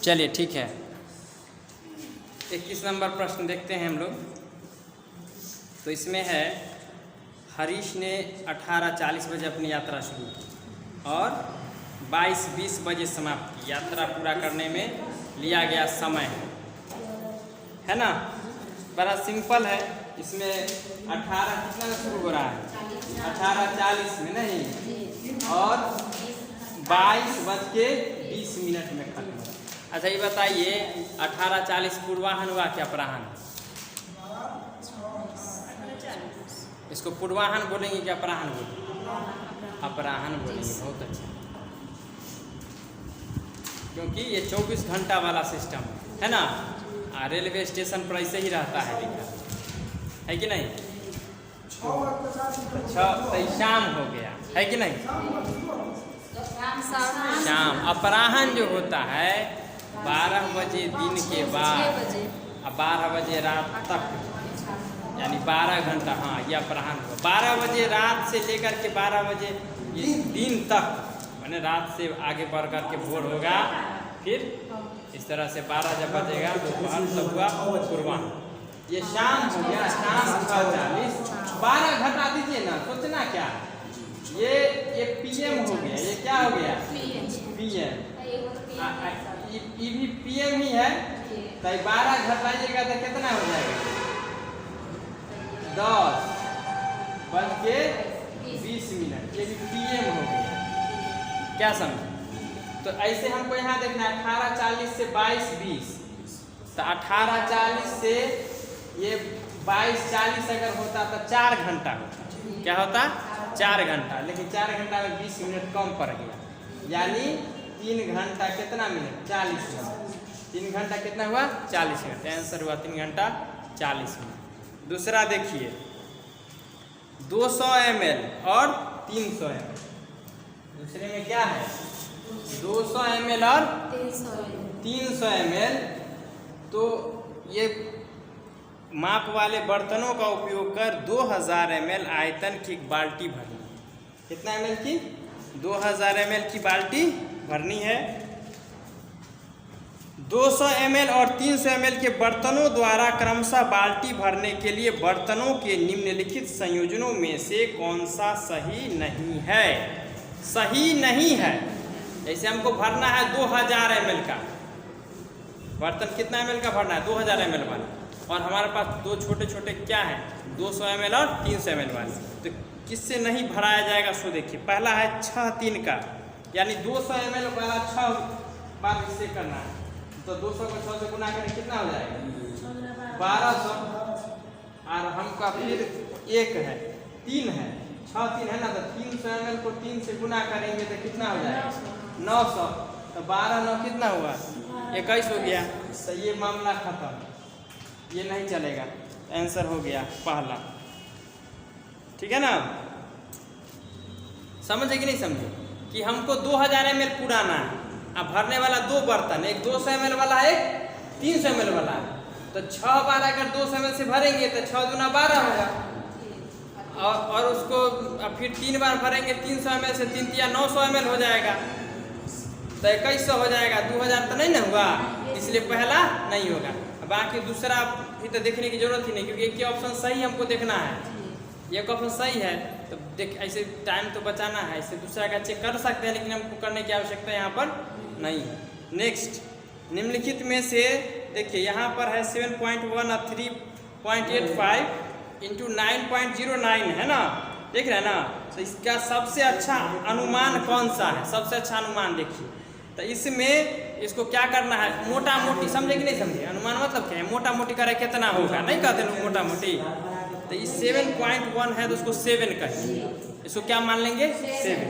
चलिए ठीक है, 21 नंबर प्रश्न देखते हैं हम लोग। तो इसमें है, हरीश ने 18:40 बजे अपनी यात्रा शुरू की और 22:20 बजे समाप्त की। यात्रा पूरा करने में लिया गया समय है ना, बड़ा सिंपल है। इसमें 18 कितना में शुरू हो रहा है, 18:40 में नहीं, और 22:20 में खत्म हो। अच्छा ये बताइए, 18:40 पूर्वाहन हुआ क्या अपराहन? इसको पूर्वाहन बोलेंगे क्या अपराहन बोलेंगे? अपराहन बोलेंगे, बहुत अच्छा, क्योंकि ये 24 घंटा वाला सिस्टम है ना। रेलवे स्टेशन पर ऐसे ही रहता है लिखा, है कि नहीं? अच्छा, तो शाम हो गया, है कि नहीं? शाम। अपराहन जो होता है 12 बजे दिन के बाद 12 बजे रात तक, यानी 12 घंटा। हाँ, यह अपराहन हुआ। 12 बजे रात से लेकर के 12 बजे ये दिन तक, मैंने रात से आगे बढ़ कर के भोर होगा, फिर इस तरह से 12 जब बजेगा दोपहर तब हुआ पूर्वाहन। ये शाम हो गया, शाम 6:40। 12 घटा दीजिए ना, सोचना क्या, ये पीएम हो गया, ये क्या हो गया, पीएम। ये भी पीएम ही है, तो 12 घटाइएगा तो कितना हो जाएगा, 10:20। ये भी पीएम हो गया, क्या समझे? तो ऐसे हमको यहाँ देखना है, 18:40 से 22:20, तो 18:40 से ये 22:40 अगर होता तो 4 घंटा होता। क्या होता? 4 घंटा। लेकिन 4 घंटा में 20 मिनट कम पड़ गया, यानी 3 घंटा कितना मिनट, 40 मिनट। 3 घंटा कितना हुआ, 40 मिनट। आंसर हुआ 3 घंटा 40 मिनट। दूसरा देखिए, 200 ml और 300 ml। दूसरे में क्या है, 200 ml और 300 ml। तो ये माप वाले बर्तनों का उपयोग कर 2000 ml आयतन की एक बाल्टी भरनी है। कितना ml की? 2000 ml की बाल्टी भरनी है। 200 ml और 300 ml के बर्तनों द्वारा क्रमशः बाल्टी भरने के लिए बर्तनों के निम्नलिखित संयोजनों में से कौन सा सही नहीं है? सही नहीं है। जैसे हमको भरना है 2000 ml का बर्तन, कितना ml का भरना है, 2000 ml वाला, और हमारे पास दो छोटे छोटे क्या है, 200 ml और 300 ml वाले। तो किससे नहीं भराया जाएगा, सो देखिए। पहला है 6-3 का, यानी 200 ml वाला 6 बार इससे करना है, तो 200 को 6 से गुना करें, कितना हो जाएगा, 1200। और हमका फिर एक है, 3 है, 6-3 है ना, तो 300 ml को 3 से गुना करेंगे तो कितना हो जाएगा, 900। तो 12-9 कितना हुआ, 21 हो गया। तो ये मामला खत्म, ये नहीं चलेगा। आंसर हो गया पहला, ठीक है ना। समझे कि नहीं समझे, कि हमको 2000 ml पुराना है, अब भरने वाला 2 बर्तन, एक 200 ml वाला है, एक 300 ml वाला है। तो 6 बार अगर 200 ml से भरेंगे तो 6 दूना 12 होगा, और उसको फिर 3 बार भरेंगे 300 ml से, 3 तिया 900 ml हो जाएगा, तो 2100 हो जाएगा। 2000 तो नहीं ना हुआ, इसलिए पहला नहीं होगा। बाकी दूसरा भी तो देखने की जरूरत ही नहीं, क्योंकि एक ही ऑप्शन सही हमको देखना है, एक ऑप्शन सही है। तो देख, ऐसे टाइम तो बचाना है, इससे दूसरा का चेक कर सकते हैं, लेकिन हमको करने की आवश्यकता यहाँ पर नहीं है। नेक्स्ट, निम्नलिखित में से देखिए, यहाँ पर है 7.1 और 3.85 इंटू 9.09 है ना, देख रहे हैं ना। तो इसका सबसे अच्छा अनुमान कौन सा है, सबसे अच्छा अनुमान देखिए। तो इसमें इसको क्या करना है, मोटा मोटी, समझे कि नहीं समझे, अनुमान मतलब क्या है, मोटा मोटी करे कितना होगा, नहीं कहते लोग मोटा मोटी। तो इस 7.1 है तो उसको 7 कहिए, इसको क्या मान लेंगे, 7।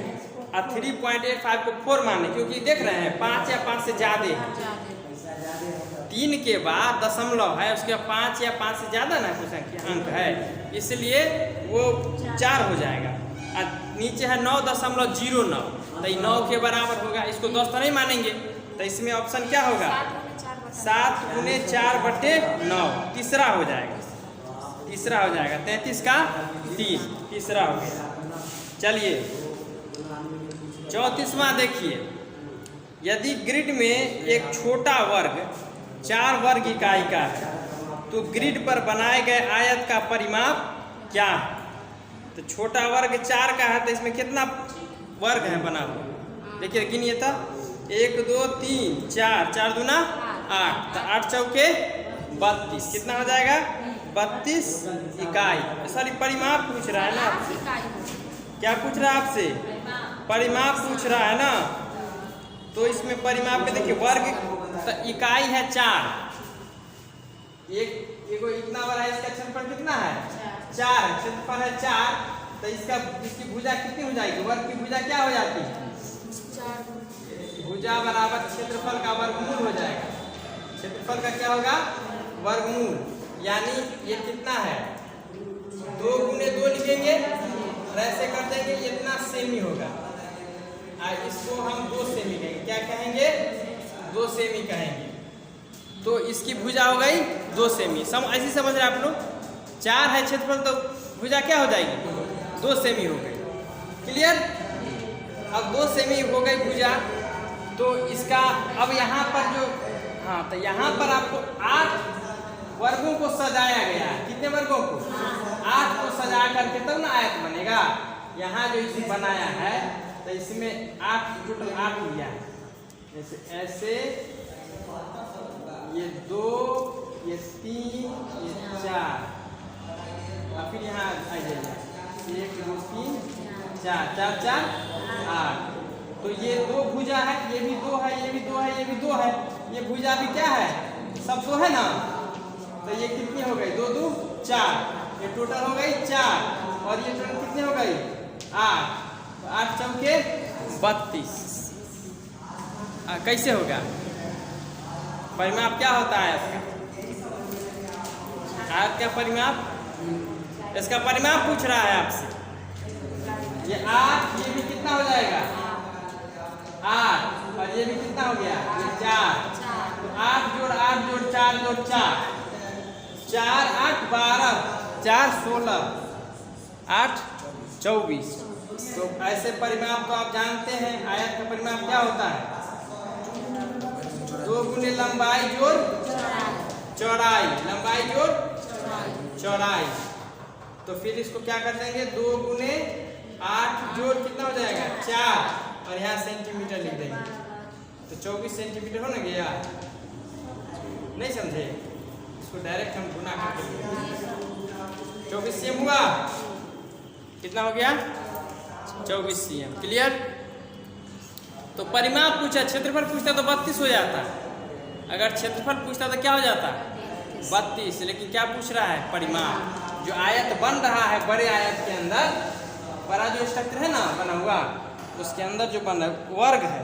और 3.85 को 4 मान लें, क्योंकि देख रहे हैं 5 या 5 से ज़्यादा है। 3 के बाद दशमलव है, उसके बाद 5 या 5 से ज़्यादा ना कुछ अंक है, इसलिए वो 4 हो जाएगा। और नीचे है 9.09, तो ये 9 के बराबर होगा। इसको 10 तो नहीं मानेंगे, तो इसमें ऑप्शन क्या होगा, 7 × 4/9, तीसरा हो जाएगा, तीसरा हो जाएगा। 33 का 3, तीसरा हो गया। चलिए 34वां देखिए, यदि ग्रिड में एक छोटा वर्ग 4 वर्ग इकाई का है तो ग्रिड पर बनाए गए आयत का परिमाप क्या है? तो छोटा वर्ग 4 का है तो इसमें कितना वर्ग है बना हुआ? देखिए गिनिए था 1 2 3 4, 4 दूना 8, तो 8 चौके 32, कितना हो जाएगा? 32 इकाई। सॉरी परिमाप पूछ रहा है ना आपसे। क्या पूछ रहा है आपसे? परिमाप पूछ रहा है ना। तो इसमें परिमाप में देखिए वर्ग तो इकाई है 4, एक इतना बड़ा है, इसका क्षेत्रफल कितना है? 4 है, क्षेत्रफल है 4, तो इसकी भुजा कितनी हो जाएगी? वर्ग की भुजा क्या हो जाती है? भुजा बराबर क्षेत्रफल का वर्गमूल हो जाएगा। क्षेत्रफल का क्या होगा? वर्गमूल। यानी ये कितना है? 2 गुने 2 लिखेंगे और ऐसे कर देंगे, इतना सेमी होगा। इसको हम 2 सेमी कहेंगे। क्या कहेंगे? 2 सेमी कहेंगे। तो इसकी भुजा हो गई 2 सेमी। ऐसी समझ रहे आप लोग? 4 है क्षेत्रफल तो भुजा क्या हो जाएगी? 2 सेमी हो गई। क्लियर? अब 2 सेमी हो गई भुजा। तो इसका अब यहाँ पर जो तो यहाँ पर आपको 8 वर्गों को सजाया गया है। कितने वर्गों को? 8 को सजा करके तब ना आयत बनेगा। यहाँ जो इसे बनाया है तो इसमें 8 टोटल 8 लिया है। जैसे ऐसे ये 2, ये 3, ये 4 और फिर यहाँ आ जाइए 1 2 3 4, 4 4 8। तो ये 2 भुजा है, ये भी 2 है, ये भी 2 है, ये भी 2 है। ये भुजा भी क्या है? सब 2 है ना। तो ये कितनी हो गई? 2 2 4, ये टोटल हो गई 4 और ये टोटल कितनी हो गई? 8। तो 8 चौके 32। कैसे होगा? परिमाप क्या होता है इसका? आयत का परिमाप, इसका परिमाप पूछ रहा है आपसे। ये 8, ये भी कितना हो जाएगा? 8 और ये भी कितना हो गया? ये 4। तो 8 जोड़ 8 जोड़ 4 जोड़ 4, 4 8 12, 4 16, 8 24। तो ऐसे परिमाप तो आप जानते हैं। आयत का परिमाप क्या होता है? 2 गुने लंबाई जोड़ चौड़ाई, लंबाई जोड़ चौड़ाई। तो फिर इसको क्या कर देंगे? 2 गुने 8 जोड़ कितना हो जाएगा? 4 और यहाँ सेंटीमीटर लिख देंगे। तो 24 सेंटीमीटर हो ना गया? नहीं समझे? इसको डायरेक्ट हम गुना करके 24 cm हुआ। कितना हो गया? 24 cm। क्लियर? तो परिमाप पूछा, क्षेत्रफल पूछता तो 32 हो जाता। अगर क्षेत्रफल पूछता तो क्या हो जाता? 32। लेकिन क्या पूछ रहा है? परिमाप। जो आयत बन रहा है बड़े आयत के अंदर, बड़ा जो स्ट्रक्चर है ना बना हुआ, उसके अंदर जो बना वर्ग है,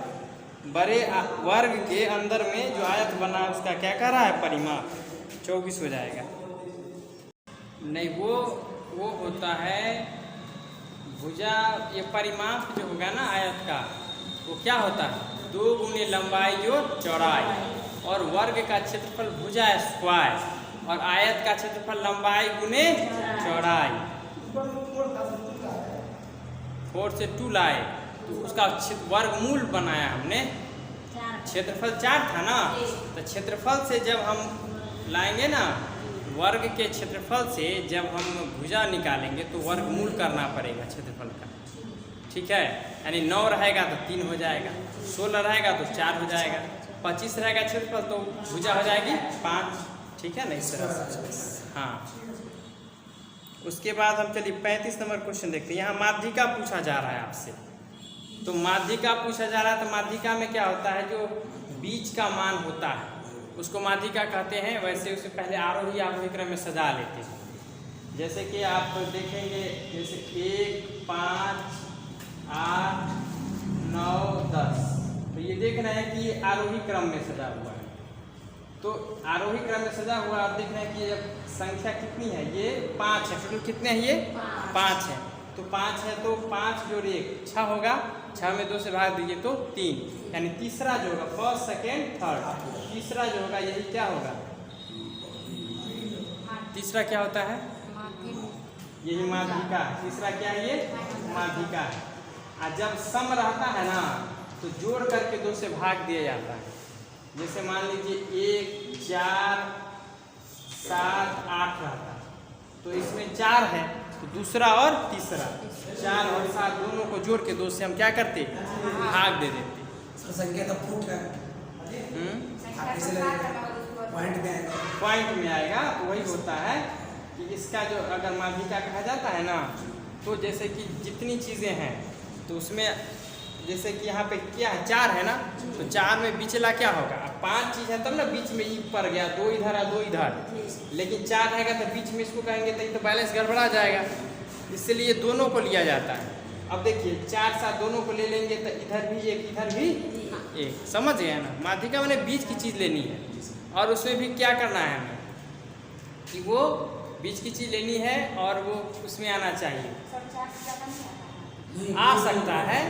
बड़े वर्ग के अंदर में जो आयत बना है उसका क्या कह रहा है? परिमाप। 24 हो जाएगा। नहीं, वो होता है भुजा। ये परिमाप जो होगा ना आयत का, वो क्या होता है? 2 गुने लंबाई जो चौड़ाई, और वर्ग का क्षेत्रफल भुजा है स्क्वायर, और आयत का क्षेत्रफल लंबाई गुने चौड़ाई। 4 से 2 लाए तो उसका वर्गमूल बनाया हमने। क्षेत्रफल 4 था ना, तो क्षेत्रफल से जब हम लाएंगे ना, वर्ग के क्षेत्रफल से जब हम भुजा निकालेंगे तो वर्गमूल करना पड़ेगा क्षेत्रफल का। ठीक है? यानी 9 रहेगा तो 3 हो जाएगा, 16 रहेगा तो 4 हो जाएगा, 25 रहेगा क्षेत्रफल तो भुजा हो जाएगी 5। ठीक है ना? इस तरह से। हाँ, उसके बाद हम चलिए 35 नंबर क्वेश्चन देखते हैं। यहाँ माध्यिका पूछा जा रहा है आपसे। तो माध्यिका पूछा जा रहा है, तो माध्यिका में क्या होता है? जो बीच का मान होता है उसको माध्यिका कहते हैं। वैसे उसे पहले आरोही अवरोही क्रम में सजा लेते हैं। जैसे कि आप देखेंगे, जैसे 1 5 8 9 10, तो ये देख रहे हैं कि ये आरोही क्रम में सजा हुआ है। तो आरोही क्रम में सजा हुआ, आप देख रहे हैं कि ये संख्या कितनी है? ये 5 है। टोटल कितने हैं? ये 5 है। तो 5 है तो 5 जोड़ 1 6 होगा। 6 में 2 से भाग दीजिए तो 3, यानी तीसरा जो होगा, फर्स्ट सेकेंड थर्ड, तीसरा जो होगा यही क्या होगा? तीसरा क्या होता है? यही माध्यिका। तीसरा क्या है? ये माध्यिका है। और जब सम रहता है ना, तो जोड़ करके 2 से भाग दिया जाता है। जैसे मान लीजिए 1, 4, 7, 8 रहता है, तो इसमें 4 है तो दूसरा और तीसरा 4 और 7 दोनों को जोड़ के 2 से हम क्या करते, भाग दे देते। संख्या का फुट है पॉइंट में आएगा। तो वही होता है कि इसका जो अगर माध्यिका कहा जाता है ना, तो जैसे कि जितनी चीज़ें हैं तो उसमें जैसे कि यहाँ पे क्या है 4 है ना, तो 4 में बिचला क्या होगा, अब 5 चीज़ है तब ना बीच में ई पड़ गया, 2 इधर है 2 इधर, लेकिन 4 रहेगा तो बीच में इसको कहेंगे तो ये तो बैलेंस गड़बड़ा जाएगा, इसलिए दोनों को लिया जाता है। अब देखिए 4 7 दोनों को ले लेंगे तो इधर भी एक इधर भी एक, समझ गए ना। माध्यिका मैंने बीच की चीज़ लेनी है और उसमें भी क्या करना है हमें कि वो बीच की चीज़ लेनी है और वो उसमें आना चाहिए, आ सकता है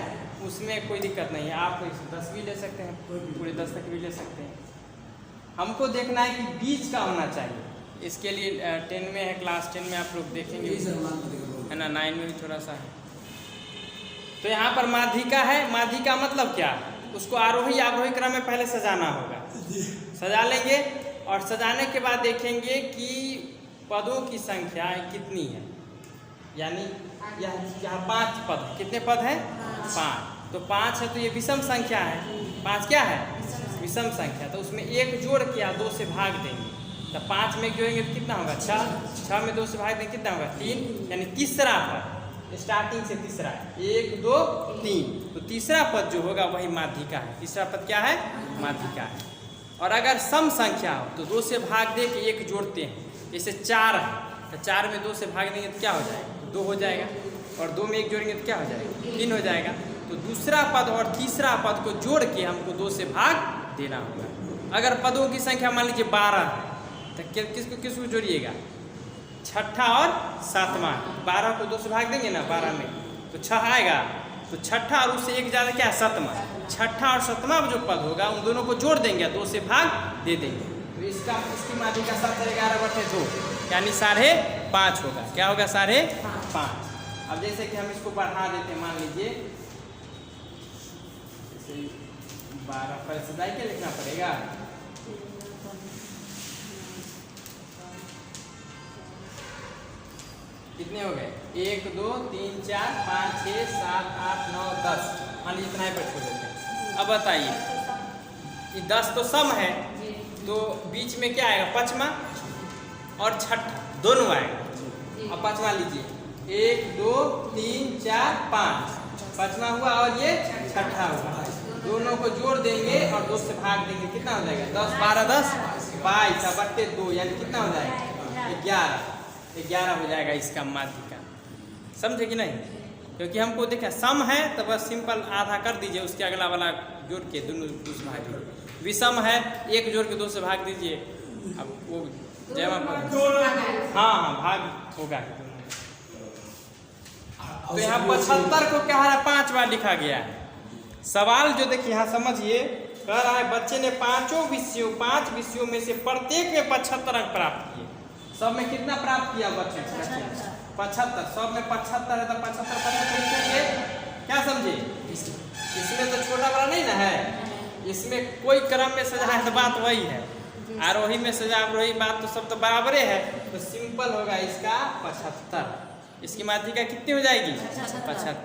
उसमें कोई दिक्कत नहीं है। आप 10 भी ले सकते हैं, पूरे 10 तक भी ले सकते हैं। हमको देखना है कि बीच का होना चाहिए। इसके लिए 10 में है, क्लास 10 में आप लोग देखेंगे है ना, 9 में भी थोड़ा सा है। तो यहाँ पर माध्यिका है, माध्यिका मतलब क्या, उसको आरोही अवरोही क्रम में पहले सजाना होगा, सजा लेंगे और सजाने के बाद देखेंगे कि पदों की संख्या कितनी है, यानी यहाँ 5 पद, कितने पद हैं 5, तो 5 है तो ये विषम संख्या है, 5 क्या है विषम संख्या, तो उसमें 1 जोड़ के या 2 से भाग देंगे, तो 5 में जोड़ेंगे तो कितना होगा 6, 6 में 2 से भाग देंगे कितना होगा 3, यानी तीसरा पद स्टार्टिंग से तीसरा 1 2 3, तो तीसरा पद जो होगा वही माध्यिका है। तीसरा पद क्या है माध्यिका है। और अगर सम संख्या हो तो 2 से भाग दे के 1 जोड़ते हैं, जैसे 4 है तो 4 में 2 से भाग देंगे तो क्या हो जाएगा 2 हो जाएगा, और 2 में 1 जोड़ेंगे तो क्या हो जाएगा 3 हो जाएगा। तो दूसरा पद और तीसरा पद को जोड़ के हमको 2 से भाग देना होगा। अगर पदों की संख्या मान लीजिए 12 है तो किसको जोड़िएगा, छठा और सातवां, 12 को 2 से भाग देंगे ना 12 में तो 6 आएगा, तो छठा और उससे 1 ज़्यादा क्या है 7वां, छठा और 7वां जो पद होगा उन दोनों को जोड़ देंगे 2 से भाग दे देंगे, तो इसकी माध्यिका 7/11/2 यानी 5.5 होगा। क्या होगा 5.5। अब जैसे कि हम इसको बढ़ा देते हैं, मान लीजिए 12 पर सजाई के लिखना पड़ेगा, कितने हो गए 1 2 3 4 5 6 7 8 9 10, मान लीजिए इतना ही पर छोड़ देते हैं। अब बताइए कि 10 तो सम है, तो बीच में क्या आएगा 5वां और छठा दोनों आएगा। अब 5वां लीजिए 1 2 3 4 5, 5वां हुआ और ये छठा हुआ, दोनों को जोड़ देंगे और 2 से भाग देंगे, कितना हो जाएगा 10 12 10 22/2, यानी कितना हो जाएगा 11 हो जाएगा इसका माध्यिका। समझे कि नहीं, क्योंकि हमको देखा सम है तो बस सिंपल आधा कर दीजिए, उसके अगला वाला जोड़ के दोनों 2 से भाग दीजिए। विषम है 1 जोड़ के 2 से भाग दीजिए, अब वो जमा हाँ भाग होगा। तो यहाँ 75 को क्या है 5 बार लिखा गया है। सवाल जो देखिए यहाँ समझिए, कह रहा है बच्चे ने 5 विषयों में से प्रत्येक में 75 अंक प्राप्त किए। सब में कितना प्राप्त किया बच्चे 75, सब में 75 है तो 75 लिखेंगे, क्या समझे। इसमें तो छोटा बड़ा नहीं ना है, इसमें कोई क्रम में सजा है तो बात वही है, आरोही में सजा अवरोही बात तो सब तो बराबरे है, तो सिंपल होगा इसका 75। इसकी माध्यिका कितनी हो जाएगी 75,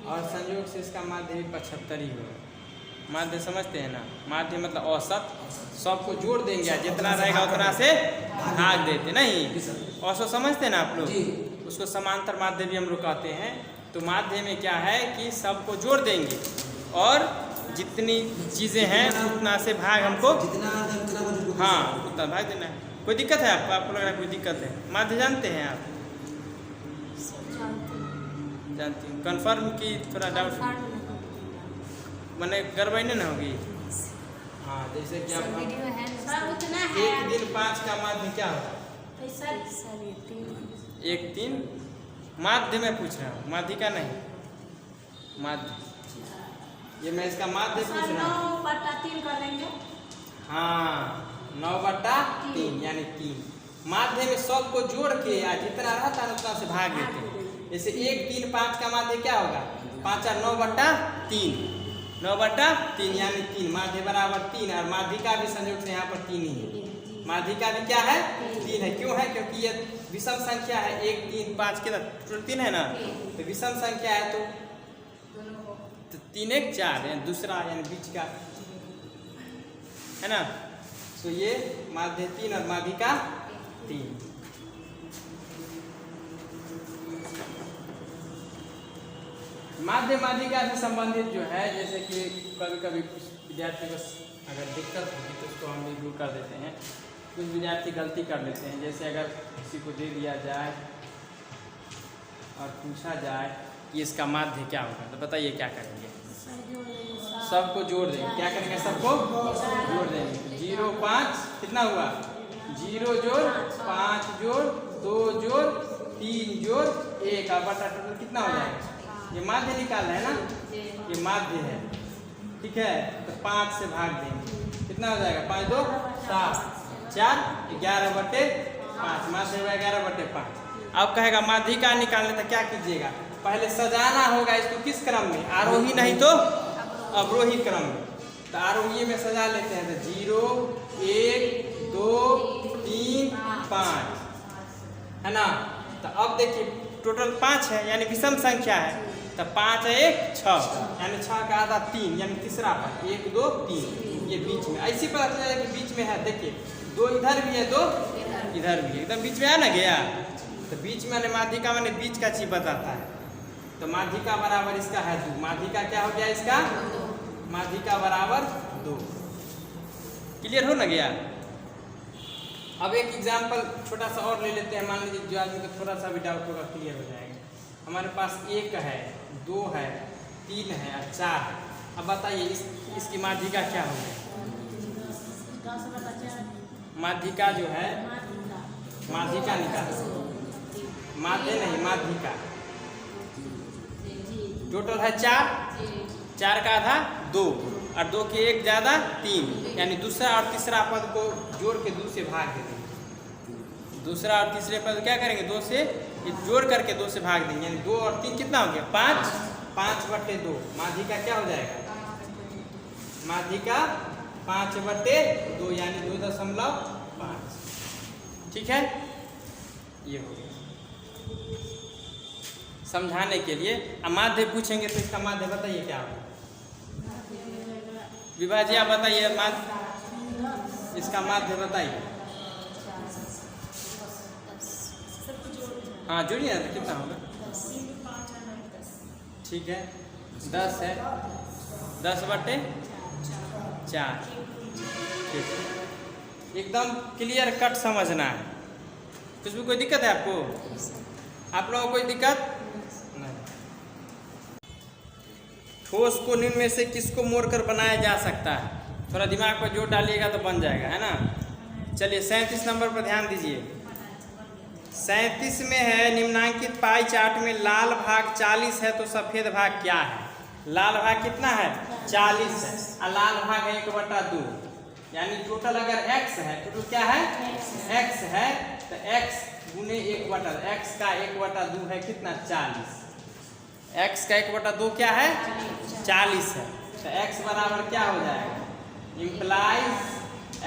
और संयोग से इसका माध्य भी 75 ही होगा। माध्य समझते हैं ना, माध्य मतलब औसत, सबको जोड़ देंगे जितना रहेगा उतना से भाग देते, नहीं औसत समझते हैं ना आप लोग, उसको समांतर माध्य भी हम लोग कहते हैं। तो माध्य में क्या है कि सबको जोड़ देंगे और जितनी चीज़ें हैं उतना से भाग हमको हाँ उतना भाग देना है। कोई दिक्कत है आपको लग रहा है कोई दिक्कत है। माध्य जानते हैं आप, जानती हूँ, कन्फर्म की थोड़ा डाउट मैंने गड़बड़ी नहीं ना होगी। हाँ जैसे कि आप 1 दिन 5 का माध्य क्या होगा 1 3, माध्य में पूछ रहा हूँ, माध्यिका नहीं माध्य, ये मैं इसका माध्य पूछ रहा हूँ। 9/3 कर देंगे, हाँ 9/3 यानी 3। माध्य में सबको जोड़ के या जितना रहता है उतना से भाग देते हैं। जैसे 1 3 5 का माध्य क्या होगा 5 और 9/3, 9/3 यानी 3, माध्य बराबर 3, और माध्यिका भी संयोग से यहाँ पर 3 ही है। माध्यिका भी क्या है? 3 है। क्यों है? क्योंकि ये विषम संख्या है। 1 3 5 कितना टोटल 3 है ना, तो विषम संख्या है तो 3 1 4 यानी दूसरा यानी बीच का है ना। तो ये माध्य 3 और माध्यिका 3। माध्य माध्यिका से संबंधित जो है, जैसे कि कभी कभी कुछ विद्यार्थी को अगर दिक्कत होगी तो उसको हम भी दूर कर देते हैं। कुछ विद्यार्थी गलती कर लेते हैं, जैसे अगर किसी को दे दिया जाए और पूछा जाए कि इसका माध्य क्या होगा, तो बताइए क्या करेंगे? सबको जोड़ देंगे। क्या करेंगे? सबको जोड़ देंगे। 0 5 कितना हुआ? 0 जोड़ 5 जोड़ 2 जोड़ 3 जोड़ 1 और बटा टोटल कितना हो जाएगा? ये माध्य निकाल है ना, ये माध्य है। ठीक है, तो 5 से भाग देंगे, कितना हो जाएगा? 5 2 7 4 11/5, माध्य हुआ 11/5। अब कहेगा माध्यिका निकालने तो क्या कीजिएगा? पहले सजाना होगा इसको किस क्रम में? आरोही नहीं तो अवरोही क्रम में। तो आरोही में सजा लेते हैं, तो 0 1 2 3 5 है ना। तो अब देखिए टोटल 5 है यानी विषम संख्या है, तो 5 1 6 यानी 6 का आधा 3 यानी तीसरा पद 1 2 3 ये बीच में। ऐसी पता चला कि बीच में है। देखिए 2 इधर भी है 2 इधर भी है, एकदम बीच में है ना गया। तो बीच में माध्यिका मैंने बीच का चीज बताता है। तो माध्यिका बराबर इसका है 2। माध्यिका क्या हो गया इसका? माध्यिका बराबर 2। क्लियर हो ना गया। अब एक एग्जाम्पल छोटा सा और ले लेते हैं। मान लीजिए जो आदमी को थोड़ा सा भी डाउट होगा क्लियर हो जाएगा। हमारे पास 1 है 2 है 3 है और 4 है। अब बताइए इसकी माध्यिका क्या होगी? माध्यिका जो है, माध्यिका निकालो। माध्य नहीं माध्यिका। टोटल है 4 का आधा 2 और 2 के 1 ज़्यादा 3 यानी दूसरा और तीसरा पद को जोड़ के 2 से भाग देंगे। दूसरा और तीसरे पद क्या करेंगे? 2 से जोड़ करके 2 से भाग देंगे यानी 2 और 3 कितना हो गया? 5 5/2। माध्यिका क्या हो जाएगा? माध्यिका 5/2 यानी 2.5। ठीक है, ये हो गया समझाने के लिए। अब माध्य पूछेंगे तो इसका माध्य बताइए क्या होगा? विभाजी आप बताइए माध्य, इसका माध्य बताइए। हाँ जोड़िए ना, कितना होगा? ठीक है 10 है 10/4। ठीक है, एकदम क्लियर कट समझना है। कुछ भी कोई दिक्कत है आपको? आप लोगों को कोई दिक्कत नहीं? ठोस को निम्न में से किसको मोड़कर बनाया जा सकता है? थोड़ा दिमाग पर जोर डालिएगा तो बन जाएगा, है ना। चलिए 37 नंबर पर ध्यान दीजिए। 37 में है निम्नांकित पाई चार्ट में लाल भाग 40 है तो सफेद भाग क्या है? लाल भाग कितना है? 40 है और लाल भाग है 1/2 यानी टोटल अगर x है, टोटल क्या है? x है, तो x गुने 1/2, x का 1/2 है कितना? 40। x का 1/2 क्या है? 40 है। तो x बराबर क्या हो जाएगा? इम्प्लाइज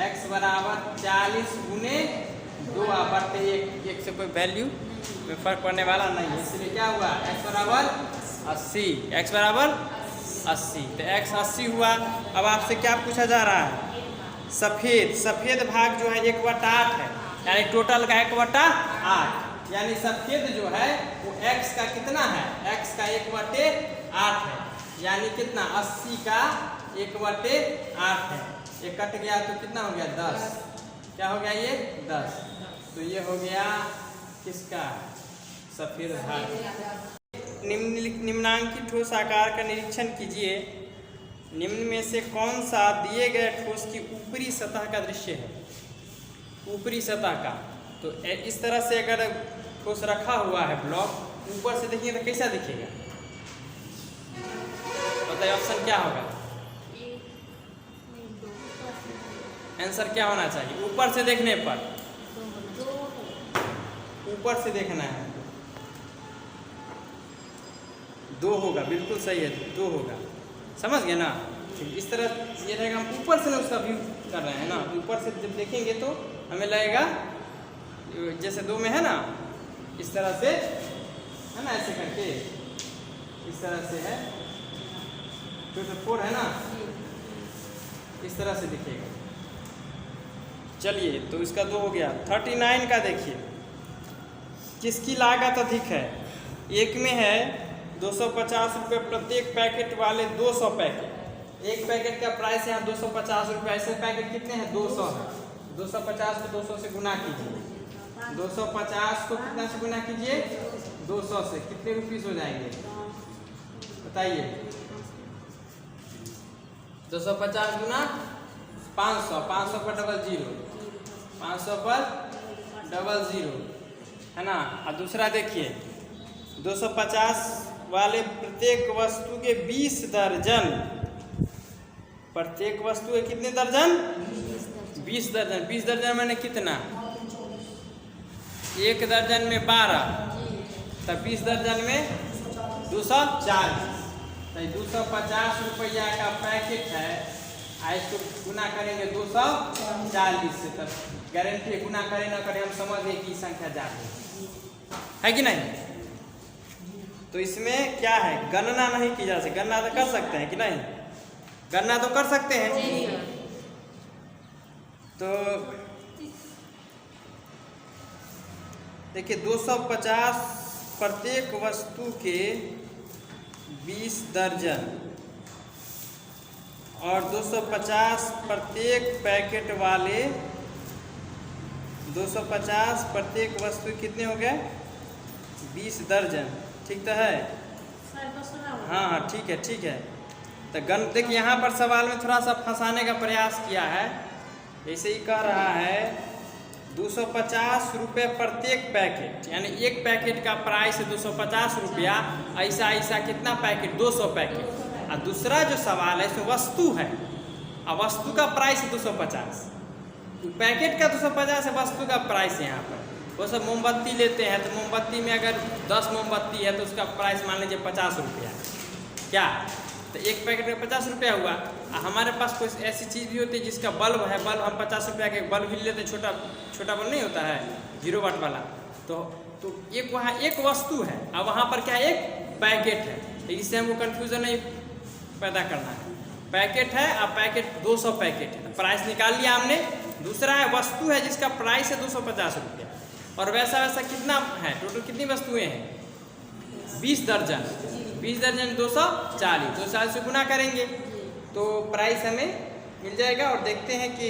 x बराबर 40 गुने 2/1। एक से कोई वैल्यू में फर्क पड़ने वाला नहीं है, इसलिए क्या हुआ? x बराबर 80। x बराबर 80, तो x 80 हुआ। अब आपसे क्या पूछा जा रहा है? सफेद भाग जो है 1/8 है यानी टोटल का 1/8 यानी सफेद जो है वो x का कितना है? x का 1/8 है यानी कितना? 80 का 1/8 है। ये कट गया तो कितना हो गया? 10। क्या हो गया? ये 10। तो ये हो गया किसका? सफेद भाग। निम्नांकित ठोस आकार का निरीक्षण कीजिए। निम्न में से कौन सा दिए गए ठोस की ऊपरी सतह का दृश्य है? ऊपरी सतह का, तो इस तरह से अगर ठोस रखा हुआ है ब्लॉक, ऊपर से देखिए तो कैसा दिखेगा? बताइए ऑप्शन क्या होगा? आंसर क्या होना चाहिए? ऊपर से देखने पर, ऊपर से देखना है 2 होगा। बिल्कुल सही है, 2 होगा। समझ गए ना? ठीक, इस तरह ये रहेगा। हम ऊपर से ना उसका व्यू कर रहे हैं ना, ऊपर से जब देखेंगे तो हमें लगेगा जैसे 2 में है ना, इस तरह से है ना, ऐसे करके इस तरह से है, 4 है ना, इस तरह से दिखेगा। चलिए, तो इसका 2 हो गया। 39 का देखिए, किसकी लागत अधिक है? एक में है 250 रुपये प्रत्येक पैकेट वाले 200 पैकेट। एक पैकेट का प्राइस यहाँ 250 रुपये। ऐसे पैकेट कितने हैं? 200 है। 250 को 200 से गुना कीजिए। 250 को कितना से गुना कीजिए? 200 से। कितने रुपीस हो जाएंगे बताइए? 250 गुना 500, 500 पर डबल जीरो, 500 पर डबल जीरो, है ना। और दूसरा देखिए, 250 वाले प्रत्येक वस्तु के 20 दर्जन, प्रत्येक वस्तु के कितने दर्जन? 20 दर्जन। 20 दर्जन मैंने कितना? एक दर्जन में 12, तब 20 दर्जन में 240। तो 250 रुपया का पैकेट है, इसको गुना करेंगे 240 से, तब गारंटी है गुना करें ना करें हम समझ गए कि संख्या ज्यादा है कि नहीं। तो इसमें क्या है, गणना नहीं की जा सकती। गणना तो कर सकते हैं कि नहीं? गणना तो कर सकते हैं। तो देखिए, 250 प्रत्येक वस्तु के 20 दर्जन और 250 प्रत्येक पैकेट वाले, 250 प्रत्येक वस्तु कितने हो गए? 20 दर्जन। ठीक तो है? हाँ हाँ, ठीक है, ठीक है। तो देखिए, यहाँ पर सवाल में थोड़ा सा फंसाने का प्रयास किया है। ऐसे ही कह रहा है 250 रुपये प्रत्येक पैकेट, यानी एक पैकेट का प्राइस है 250 रुपया। ऐसा ऐसा कितना पैकेट? 200 पैकेट। और दूसरा जो सवाल है इसमें वस्तु है, और वस्तु का प्राइस है 250। पैकेट का 250 है, वस्तु का प्राइस यहाँ पर। वो सब मोमबत्ती लेते हैं, तो मोमबत्ती में अगर 10 मोमबत्ती है तो उसका प्राइस मान लीजिए 50 रुपया। क्या? तो एक पैकेट में 50 रुपया हुआ। हमारे पास कोई ऐसी चीज़ भी होती है जिसका बल्ब है, बल्ब हम 50 रुपया के बल्ब भी लेते हैं, छोटा छोटा बल्ब नहीं होता है, 0 वाट वाला। तो एक वहाँ एक वस्तु है, और वहाँ पर क्या है? एक पैकेट है। तो इससे हमको कन्फ्यूज़न नहीं पैदा करना है। पैकेट है और पैकेट 200 पैकेट है, प्राइस निकाल लिया हमने। दूसरा है वस्तु है जिसका प्राइस है 250 रुपया, और वैसा वैसा कितना है? टोटल कितनी वस्तुएँ हैं? 20 दर्जन। 20 दर्जन 240, 240 से गुना करेंगे तो प्राइस हमें मिल जाएगा। और देखते हैं कि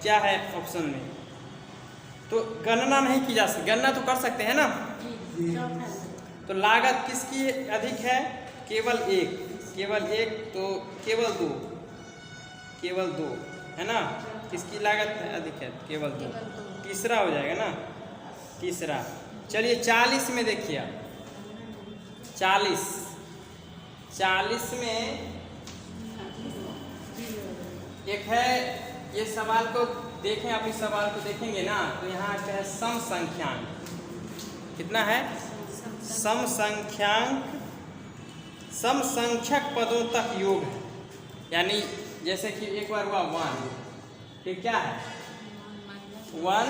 क्या है ऑप्शन में। तो गणना नहीं की जा सकती, गणना तो कर सकते हैं ना। तो लागत किसकी अधिक है? केवल एक, केवल एक, तो केवल दो, केवल दो, है ना। किसकी लागत अधिक है? केवल दो। तीसरा हो जाएगा ना, तीसरा। चलिए, 40 में देखिए, 40 में एक है, ये सवाल को देखें, आप इस सवाल को देखेंगे ना, तो यहाँ पे है सम संख्यांक। कितना है? सम संख्यांक, सम संख्यक पदों तक योग है। यानी जैसे कि एक बार हुआ 1, फिर क्या है? 1